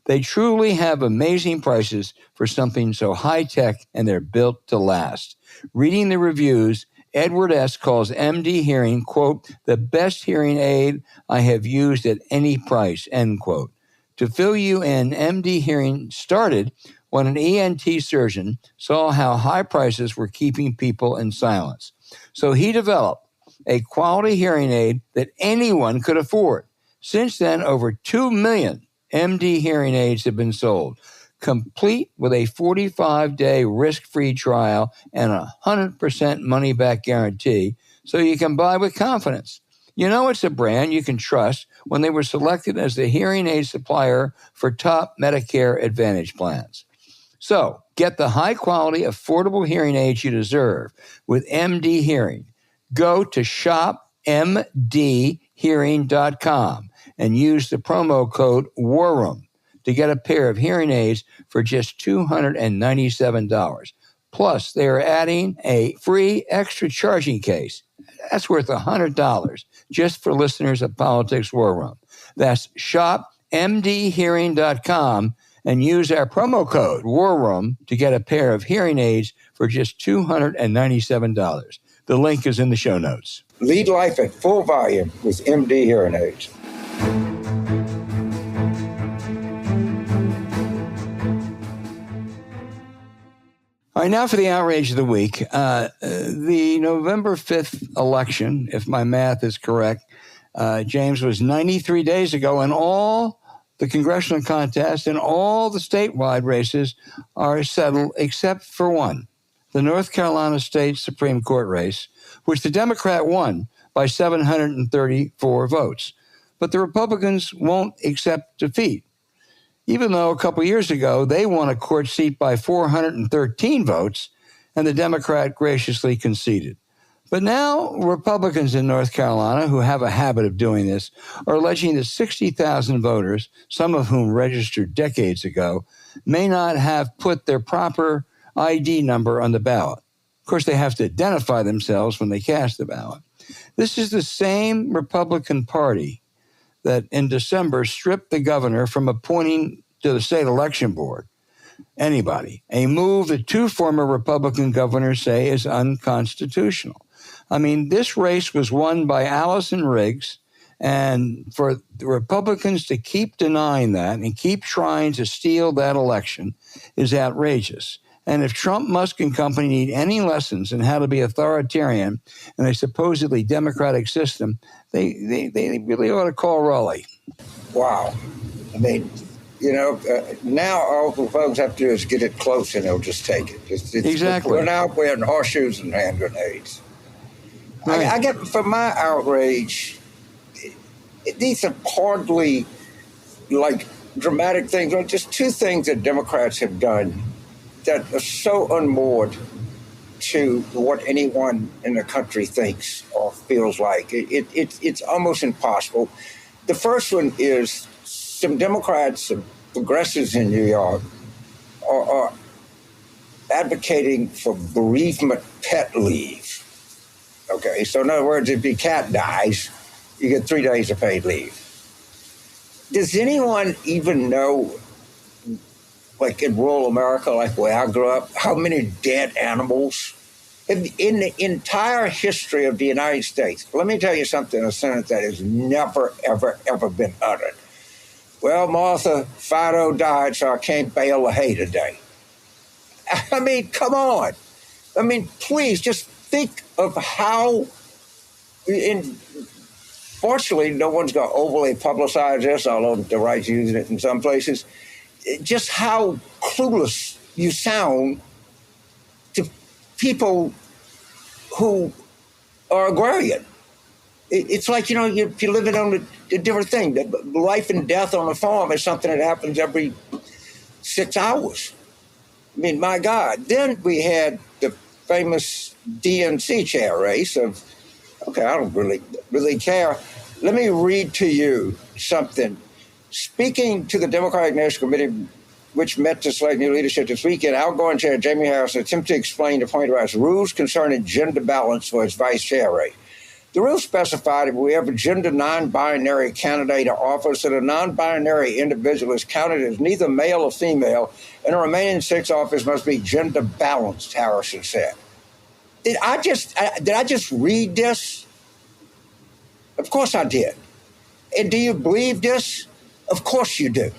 They truly have amazing prices for something so high-tech, and they're built to last. Reading the reviews, Edward S. calls MD Hearing, quote, the best hearing aid I have used at any price, end quote. To fill you in, MD Hearing started when an ENT surgeon saw how high prices were keeping people in silence. So he developed a quality hearing aid that anyone could afford. Since then, over 2 million MD hearing aids have been sold, complete with a 45-day risk-free trial and a 100% money-back guarantee, so you can buy with confidence. You know it's a brand you can trust when they were selected as the hearing aid supplier for top Medicare Advantage plans. So get the high-quality, affordable hearing aids you deserve with MD Hearing. Go to shopmdhearing.com and use the promo code WARROOM to get a pair of hearing aids for just $297. Plus, they are adding a free extra charging case. That's worth $100 just for listeners of Politics War Room. That's shopmdhearing.com and use our promo code WARROOM to get a pair of hearing aids for just $297. The link is in the show notes. Lead life at full volume with MD Hearing Aids. All right, now for the outrage of the week. The November 5th election, if my math is correct, James, was 93 days ago, and all the congressional contests and all the statewide races are settled except for one, the North Carolina State Supreme Court race, which the Democrat won by 734 votes. But the Republicans won't accept defeat, even though a couple years ago they won a court seat by 413 votes, and the Democrat graciously conceded. But now Republicans in North Carolina, who have a habit of doing this, are alleging that 60,000 voters, some of whom registered decades ago, may not have put their proper ID number on the ballot. Of course, they have to identify themselves when they cast the ballot. This is the same Republican Party that in December stripped the governor from appointing to the state election board anybody, a move that two former Republican governors say is unconstitutional. I mean, this race was won by Allison Riggs, and for the Republicans to keep denying that and keep trying to steal that election is outrageous. And if Trump, Musk, and company need any lessons in how to be authoritarian in a supposedly democratic system, they really ought to call Raleigh. Wow. I mean, now all the folks have to do is get it close and they'll just take it. Exactly. We're now wearing horseshoes and hand grenades. Right. I get, for my outrage, these are hardly like dramatic things, or just two things that Democrats have done that are so unmoored to what anyone in the country thinks or feels like. It's almost impossible. The first one is some Democrats, some progressives in New York are advocating for bereavement pet leave. Okay, so in other words, if your cat dies, you get 3 days of paid leave. Does anyone even know, like in rural America, like where I grew up, how many dead animals in the entire history of the United States? Let me tell you something, a sentence that has never, ever, ever been uttered. Well, Martha, Fido died, so I can't bale the hay today. I mean, come on. I mean, please just think of how, fortunately, no one's going to overly publicize this, although the right's using it in some places, just how clueless you sound to people who are agrarian. It's like, you're living on a different thing. Life and death on a farm is something that happens every 6 hours. I mean, my God. Then we had the famous DNC chair race of, okay, I don't really care. Let me read to you something. Speaking to the Democratic National Committee, which met to select new leadership this weekend, outgoing Chair Jamie Harrison attempted to explain the point about rules concerning gender balance for its vice chair race. The rule specified if we have a gender non-binary candidate to office, that a non-binary individual is counted as neither male or female, and the remaining 6 offices must be gender balanced, Harrison said. Did I just read this? Of course I did. And do you believe this? Of course you do.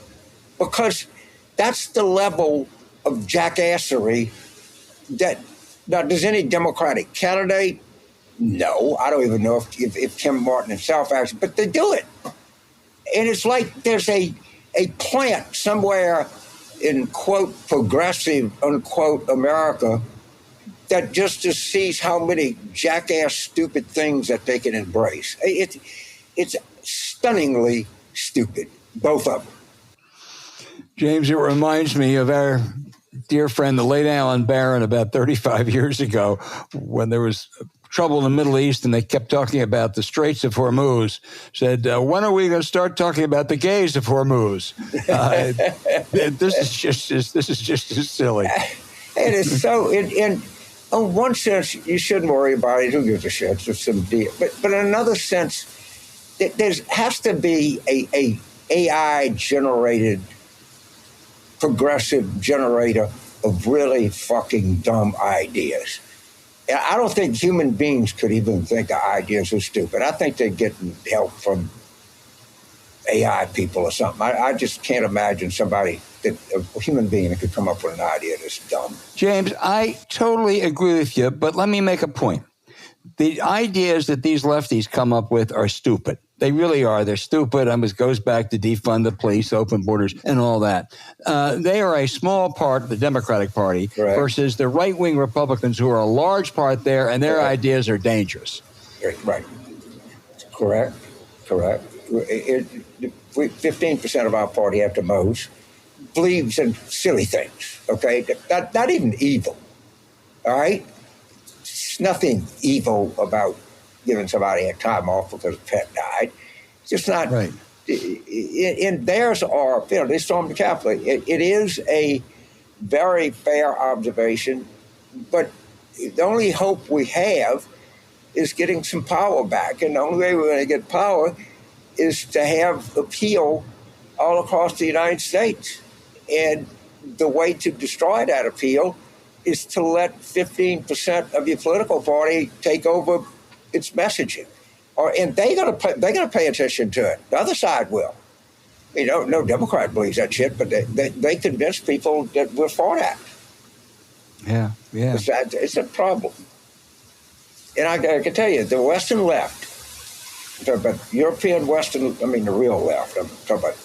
Because that's the level of jackassery that, now, does any Democratic candidate? No, I don't even know if Tim Martin himself actually, but they do it. And it's like there's a plant somewhere in, quote, progressive, unquote, America that just sees how many jackass, stupid things that they can embrace. It's stunningly stupid, both of them. James, it reminds me of our dear friend, the late Alan Barron, about 35 years ago, when there was trouble in the Middle East and they kept talking about the Straits of Hormuz, said, when are we going to start talking about the gays of Hormuz? This is just as silly. It is so, in one sense, you shouldn't worry about it. Who gives a shit? It's just some deal. But in another sense, there has to be a AI-generated, progressive generator of really fucking dumb ideas. And I don't think human beings could even think of ideas so stupid. I think they're getting help from AI people or something. I just can't imagine a human being that could come up with an idea that's dumb. James, I totally agree with you, but let me make a point. The ideas that these lefties come up with are stupid. They really are. They're stupid. It goes back to defund the police, open borders, and all that. They are a small part of the Democratic Party versus the right-wing Republicans, who are a large part there, and their ideas are dangerous. Right. Correct. 15% of our party, at the most, believes in silly things, okay? Not even evil, all right? There's nothing evil about giving somebody a time off because a pet died. It's just not. Right. And theirs are, they stormed the Capitol. It is a very fair observation, but the only hope we have is getting some power back. And the only way we're going to get power is to have appeal all across the United States. And the way to destroy that appeal is to let 15% of your political party take over its messaging, and they're gonna pay attention to it. The other side will. No Democrat believes that shit, but they convince people that we're for that. Yeah. It's a problem. And I can tell you, the Western left, I'm talking about European Western, the real left, I'm talking about,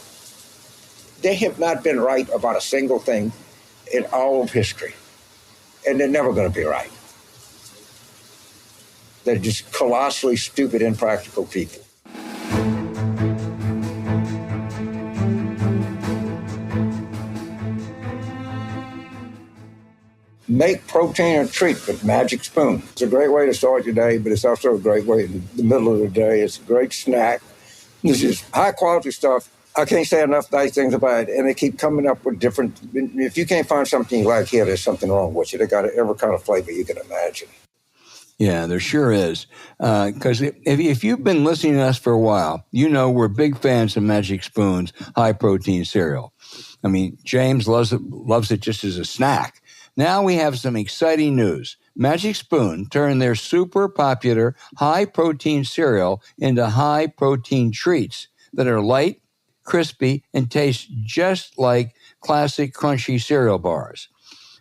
they have not been right about a single thing in all of history. And they're never going to be right. They're just colossally stupid, impractical people. Make protein a treat with Magic Spoon. It's a great way to start your day, but it's also a great way in the middle of the day. It's a great snack. This is high-quality stuff. I can't say enough nice things about it, and they keep coming up with different... If you can't find something you like here, there's something wrong with you. They got every kind of flavor you can imagine. Yeah, there sure is. Because if you've been listening to us for a while, we're big fans of Magic Spoon's high-protein cereal. James loves it just as a snack. Now we have some exciting news. Magic Spoon turned their super popular high-protein cereal into high-protein treats that are light, crispy, and taste just like classic crunchy cereal bars.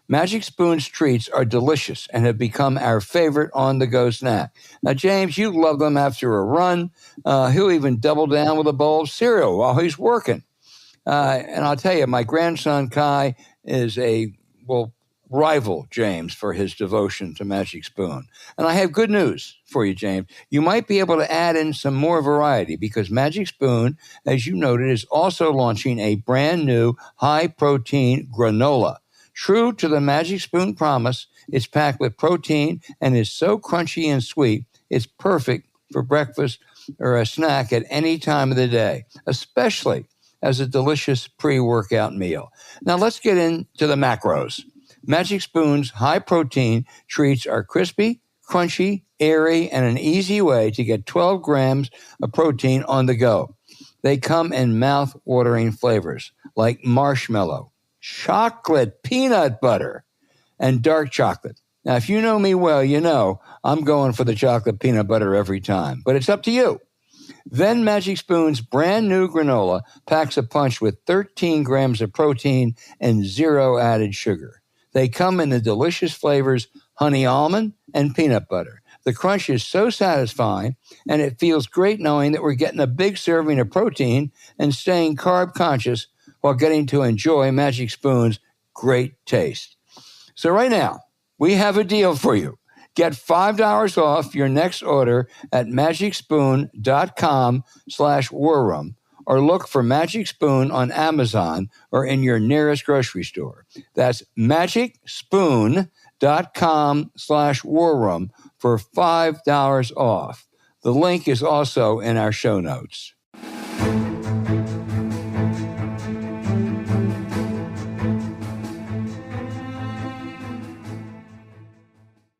Magic Spoon's treats are delicious and have become our favorite on-the-go snack. Now, James, you love them after a run. He'll even double down with a bowl of cereal while he's working. And I'll tell you, my grandson Kai is rival James for his devotion to Magic Spoon. And I have good news for you, James. You might be able to add in some more variety because Magic Spoon, as you noted, is also launching a brand new high-protein granola. True to the Magic Spoon promise, it's packed with protein and is so crunchy and sweet, it's perfect for breakfast or a snack at any time of the day, especially as a delicious pre-workout meal. Now let's get into the macros. Magic Spoon's high-protein treats are crispy, crunchy, airy, and an easy way to get 12 grams of protein on the go. They come in mouth-watering flavors like marshmallow, chocolate, peanut butter, and dark chocolate. Now, if you know me well, you know I'm going for the chocolate peanut butter every time, but it's up to you. Then Magic Spoon's brand new granola packs a punch with 13 grams of protein and 0 added sugar. They come in the delicious flavors honey almond and peanut butter. The crunch is so satisfying, and it feels great knowing that we're getting a big serving of protein and staying carb conscious while getting to enjoy Magic Spoon's great taste. So right now, we have a deal for you. Get $5 off your next order at magicspoon.com/warroom or look for Magic Spoon on Amazon or in your nearest grocery store. That's magicspoon.com/warroom for $5 off. The link is also in our show notes.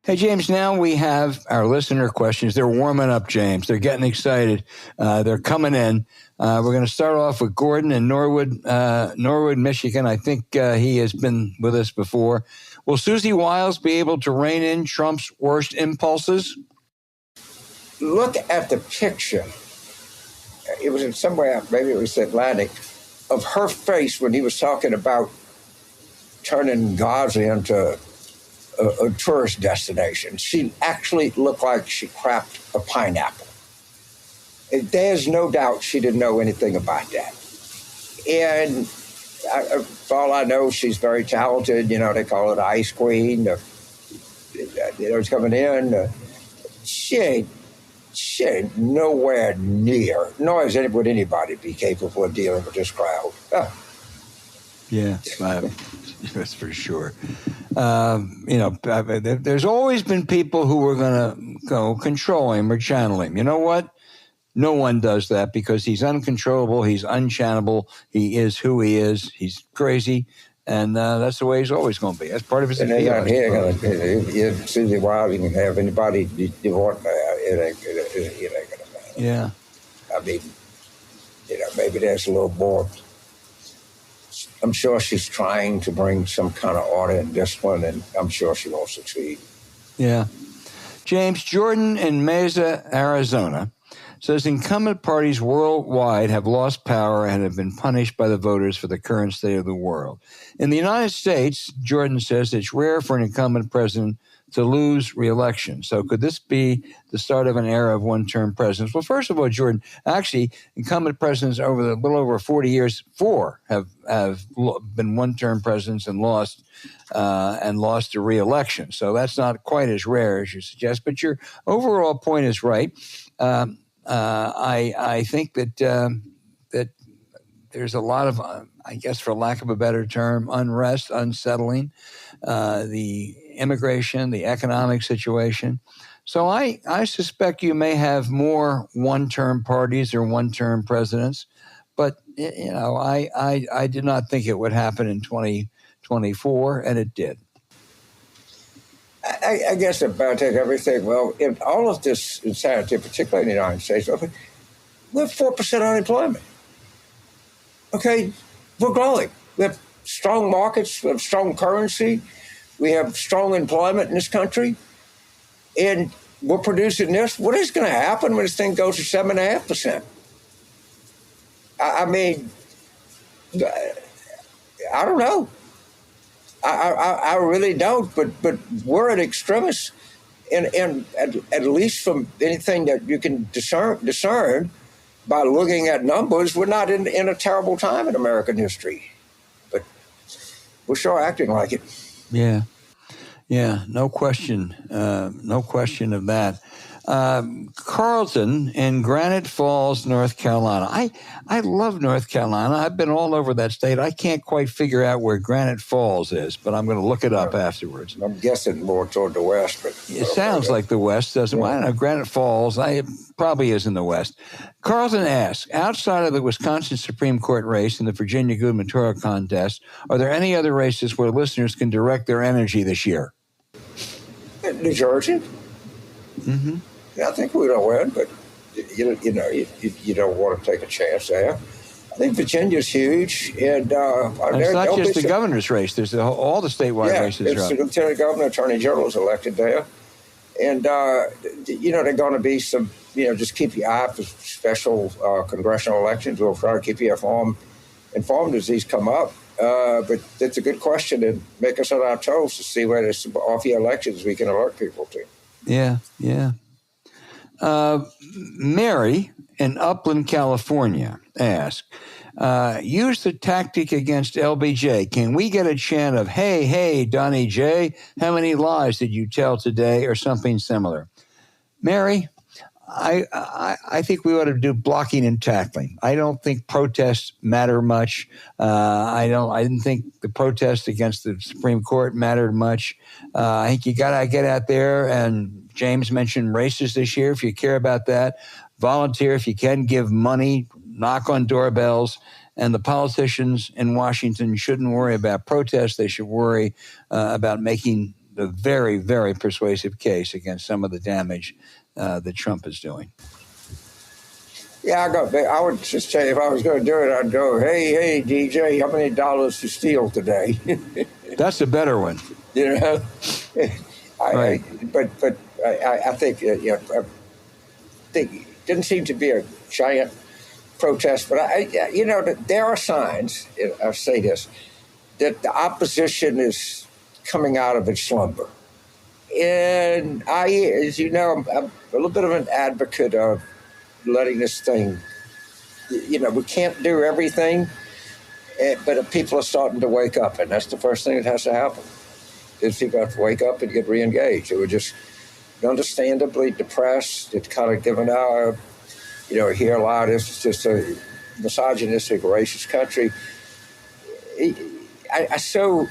Hey, James, now we have our listener questions. They're warming up, James. They're getting excited. They're coming in. We're going to start off with Gordon in Norwood, Michigan. I think he has been with us before. Will Susie Wiles be able to rein in Trump's worst impulses? Look at the picture. It was in somewhere, maybe it was Atlantic, of her face when he was talking about turning Gaza into a tourist destination. She actually looked like she cracked a pineapple. There's no doubt she didn't know anything about that. And for all I know, she's very talented. You know, they call her the Ice Queen. It's coming in. She ain't nowhere near, nor would anybody be capable of dealing with this crowd. Yeah, that's for sure. There's always been people who were going to go control him or channel him. You know what? No one does that because he's uncontrollable. He's unchannelable. He is who he is. He's crazy. And that's the way he's always going to be. That's part of his appeal. Susie Wiles, you can have anybody you want. It ain't going to matter. Yeah. I mean, maybe there's a little more. I'm sure she's trying to bring some kind of order and discipline, and I'm sure she won't succeed. Yeah. James, Jordan in Mesa, Arizona, says incumbent parties worldwide have lost power and have been punished by the voters for the current state of the world. In the United States, Jordan says it's rare for an incumbent president to lose re-election. So could this be the start of an era of one-term presidents? Well, first of all, Jordan, actually, incumbent presidents over a little over 40 years, have been one-term presidents and lost a re-election. So that's not quite as rare as you suggest. But your overall point is right. I think that there's a lot of, I guess, for lack of a better term, unrest, unsettling, the immigration, the economic situation. So I suspect you may have more one-term parties or one-term presidents, but I did not think it would happen in 2024, and it did. I guess about take everything. Well, in all of this insanity, particularly in the United States, we have 4% unemployment. Okay, we're growing. We have strong markets. We have strong currency. We have strong employment in this country. And we're producing this. What is going to happen when this thing goes to 7.5%? I mean, I don't know. I really don't, but we're an extremist, and at least from anything that you can discern by looking at numbers, we're not in a terrible time in American history, but we're sure acting like it. Yeah, no question of that. Carlton in Granite Falls, North Carolina. I love North Carolina. I've been all over that state. I can't quite figure out where Granite Falls is, but I'm going to look it up afterwards. I'm guessing more toward the west. But it sounds like the west, doesn't it? Well, I don't know. Granite Falls, it probably is in the west. Carlton asks, outside of the Wisconsin Supreme Court race and the Virginia gubernatorial contest, are there any other races where listeners can direct their energy this year? New Jersey. Mm-hmm. I think we're going to win, but you don't want to take a chance there. I think Virginia's huge, and it's not just the governor's race. There's all the statewide races. Yeah, the lieutenant governor, attorney general is elected there, and there are going to be some. Just keep your eye for special congressional elections. We'll try to keep you informed as these come up. But it's a good question, and make us on our toes to see where there's some off-year elections we can alert people to. Yeah. Mary in Upland, California asked, use the tactic against LBJ. Can we get a chant of, hey, Donnie J, how many lies did you tell today, or something similar? Mary, I think we ought to do blocking and tackling. I don't think protests matter much. I didn't think the protest against the Supreme Court mattered much. I think you got to get out there, and James mentioned races this year. If you care about that, volunteer if you can, give money, knock on doorbells. And the politicians in Washington shouldn't worry about protests. They should worry about making the very, very persuasive case against some of the damage that Trump is doing. Yeah, I would just say if I was going to do it, I'd go, hey, DJ, how many dollars to steal today? That's a better one. Right. But I think I think it didn't seem to be a giant protest. But there are signs. I'll say this: that the opposition is coming out of its slumber. And as you know, I'm a little bit of an advocate of letting this thing, we can't do everything, but people are starting to wake up, and that's the first thing that has to happen. Is people have to wake up and get re-engaged. They were just understandably depressed. It's kind of given out, hear a lot, it's just a misogynistic, racist country. I so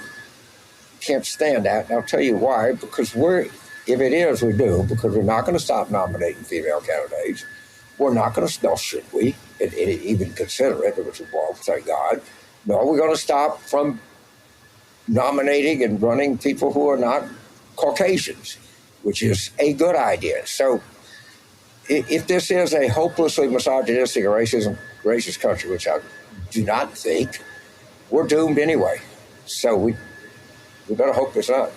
can't stand that, and I'll tell you why. Because if it is, we do, because we're not going to stop nominating female candidates. We're not going to, nor should we even consider it, which is wrong, thank God. No, we're going to stop from nominating and running people who are not Caucasians, which is a good idea. So if this is a hopelessly misogynistic or racist country, which I do not think, we're doomed anyway. So we better hope it's not.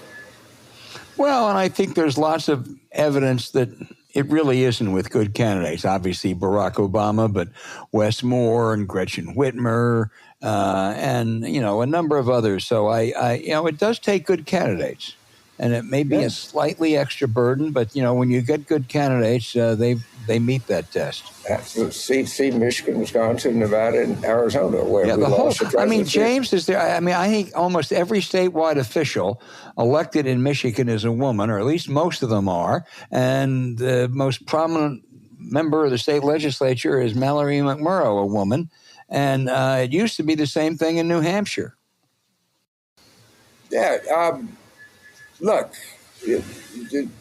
Well, and I think there's lots of evidence that it really isn't with good candidates. Obviously, Barack Obama, but Wes Moore and Gretchen Whitmer, and a number of others. So it does take good candidates, and it may be a slightly extra burden, but when you get good candidates, they meet that test. Absolutely. See Michigan, Wisconsin, Nevada, and Arizona, where we lost the presidency. James is there. I think almost every statewide official elected in Michigan is a woman, or at least most of them are. And the most prominent member of the state legislature is Mallory McMurrow, a woman. And it used to be the same thing in New Hampshire. Yeah. Look, in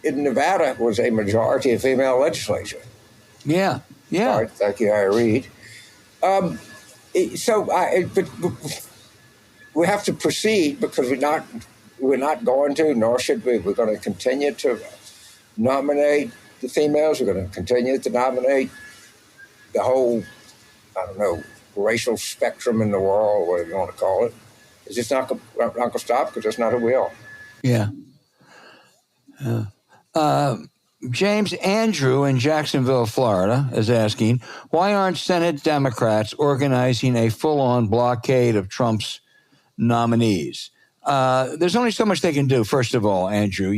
Nevada was a majority of female legislature. Yeah. All right, thank you, I read. But we have to proceed because we're not going to, nor should we. We're going to continue to nominate the females. We're going to continue to nominate the whole, racial spectrum in the world, whatever you want to call it. It's just not going to stop because that's not who we are. Yeah. James Andrew in Jacksonville, Florida, is asking, why aren't Senate Democrats organizing a full-on blockade of Trump's nominees? There's only so much they can do. First of all, Andrew,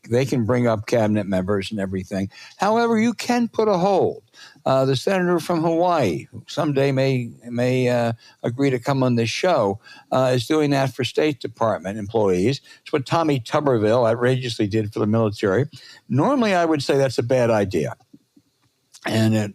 they can bring up cabinet members and everything. However, you can put a hold. The senator from Hawaii, who someday may agree to come on this show, is doing that for State Department employees. It's what Tommy Tuberville outrageously did for the military. Normally, I would say that's a bad idea. And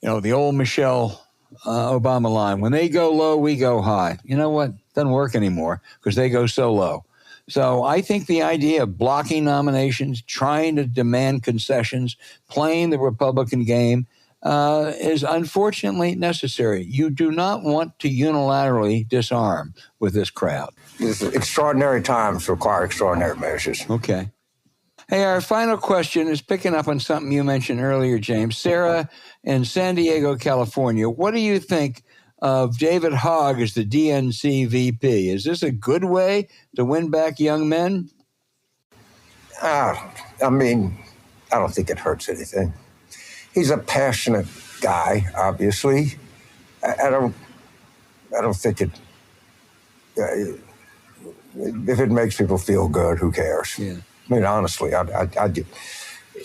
the old Michelle Obama line: when they go low, we go high. You know what? Doesn't work anymore because they go so low. So I think the idea of blocking nominations, trying to demand concessions, playing the Republican game is unfortunately necessary. You do not want to unilaterally disarm with this crowd. Extraordinary times require extraordinary measures. Okay. Hey, our final question is picking up on something you mentioned earlier, James. Sarah in San Diego, California. What do you think of David Hogg as the DNC VP? Is this a good way to win back young men? I mean, I don't think it hurts anything. He's a passionate guy, obviously. I don't think it. If it makes people feel good, who cares? Yeah. I mean, honestly, I do.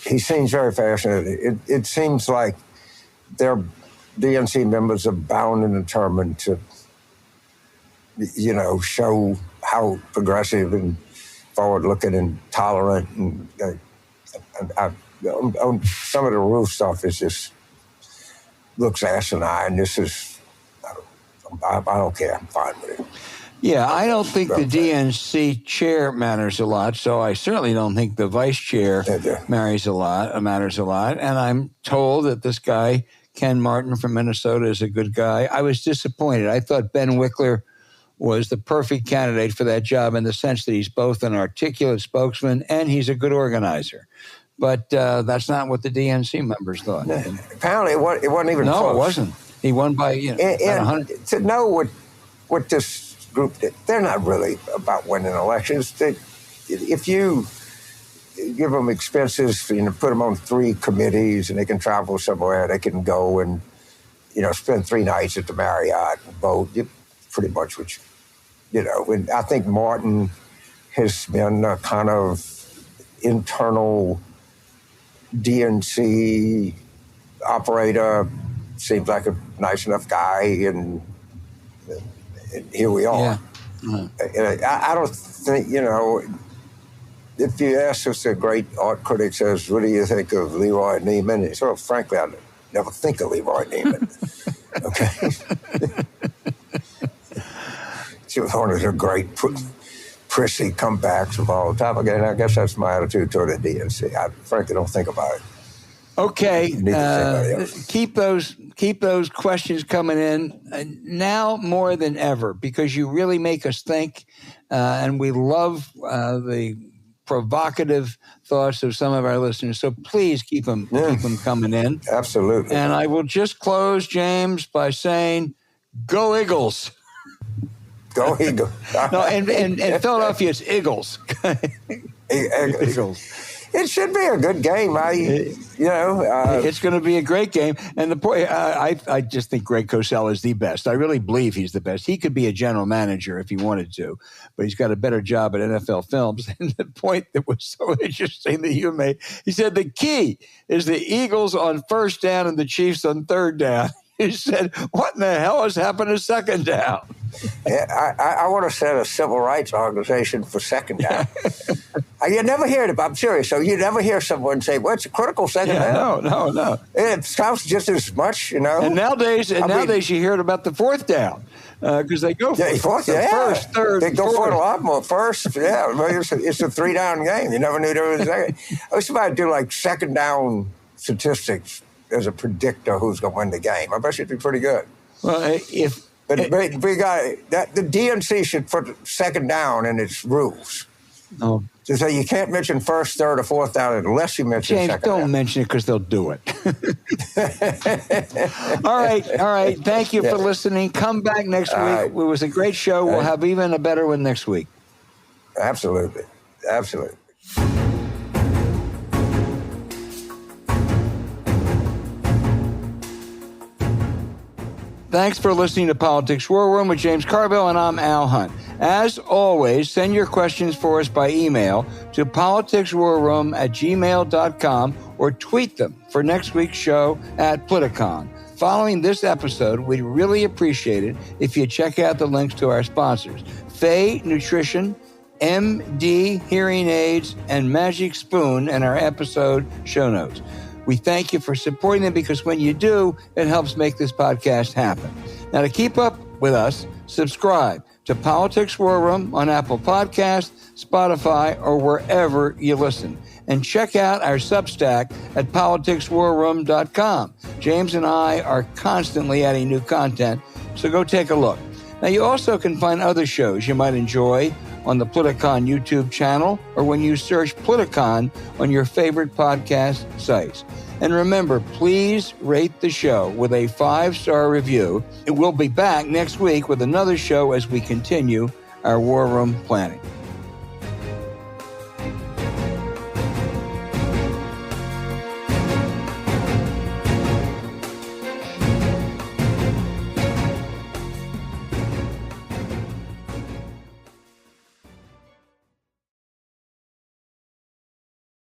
He seems very passionate. It seems like their DNC members are bound and determined to, show how progressive and forward-looking and tolerant and on some of the roof stuff is just looks asinine. This is, I don't care. I'm fine with it. Yeah, I don't think the DNC chair matters a lot, so I certainly don't think the vice chair matters a lot. And I'm told that this guy, Ken Martin from Minnesota, is a good guy. I was disappointed. I thought Ben Wickler was the perfect candidate for that job in the sense that he's both an articulate spokesman and he's a good organizer. But that's not what the DNC members thought. Apparently, it wasn't even close. No, it wasn't. He won by, and 100. To know what this group did, they're not really about winning elections. If you give them expenses, put them on 3 committees and they can travel somewhere, they can go and, spend 3 nights at the Marriott and vote, pretty much what and I think Martin has been a kind of internal DNC operator, seems like a nice enough guy, and here we are. Yeah. I don't think, if you ask us, a great art critic says, what do you think of Leroy Neiman? So frankly, I never think of Leroy Neiman. Okay. She was one of the great prissy comebacks of all time. Again, I guess that's my attitude toward the DNC. I frankly don't think about it. Okay, keep those questions coming in now more than ever, because you really make us think, and we love the provocative thoughts of some of our listeners. So please keep them coming in. Absolutely. And I will just close, James, by saying, "Go Eagles!" Go Eagles! No, in Philadelphia, it's Eagles. Eagles. It should be a good game. It's going to be a great game. And the point, I just think Greg Cosell is the best. I really believe he's the best. He could be a general manager if he wanted to, but he's got a better job at NFL Films. And the point that was so interesting that you made, he said the key is the Eagles on first down and the Chiefs on third down. He said, what in the hell has happened to second down? Yeah, I want to set a civil rights organization for second down. You never hear it, I'm serious. So you never hear someone say, well, it's a critical second down. No. It counts just as much, And nowadays you hear it about the fourth down. Because they go for first, third, they go fourth. for it a lot more. First, it's a 3-down game. You never knew there was a second. I was about to do like second down statistics as a predictor who's going to win the game. I bet it'd be pretty good. Well, but we got that. The DNC should put second down in its rules. Oh. To say you can't mention first, third, or fourth down unless you mention James, second down. don't mention it because they'll do it. All right. Thank you for listening. Come back next week. Right. It was a great show. We'll have even a better one next week. Absolutely. Thanks for listening to Politics War Room with James Carville, and I'm Al Hunt. As always, send your questions for us by email to politicswarroom@gmail.com or tweet them for next week's show at Politicon. Following this episode, we'd really appreciate it if you check out the links to our sponsors, Fay Nutrition, MD Hearing Aids, and Magic Spoon in our episode show notes. We thank you for supporting them because when you do, it helps make this podcast happen. Now, to keep up with us, subscribe to Politics War Room on Apple Podcasts, Spotify, or wherever you listen. And check out our Substack at politicswarroom.com. James and I are constantly adding new content, so go take a look. Now, you also can find other shows you might enjoy on the Politicon YouTube channel or when you search Politicon on your favorite podcast sites. And remember, please rate the show with a 5-star review. And we'll be back next week with another show as we continue our War Room planning.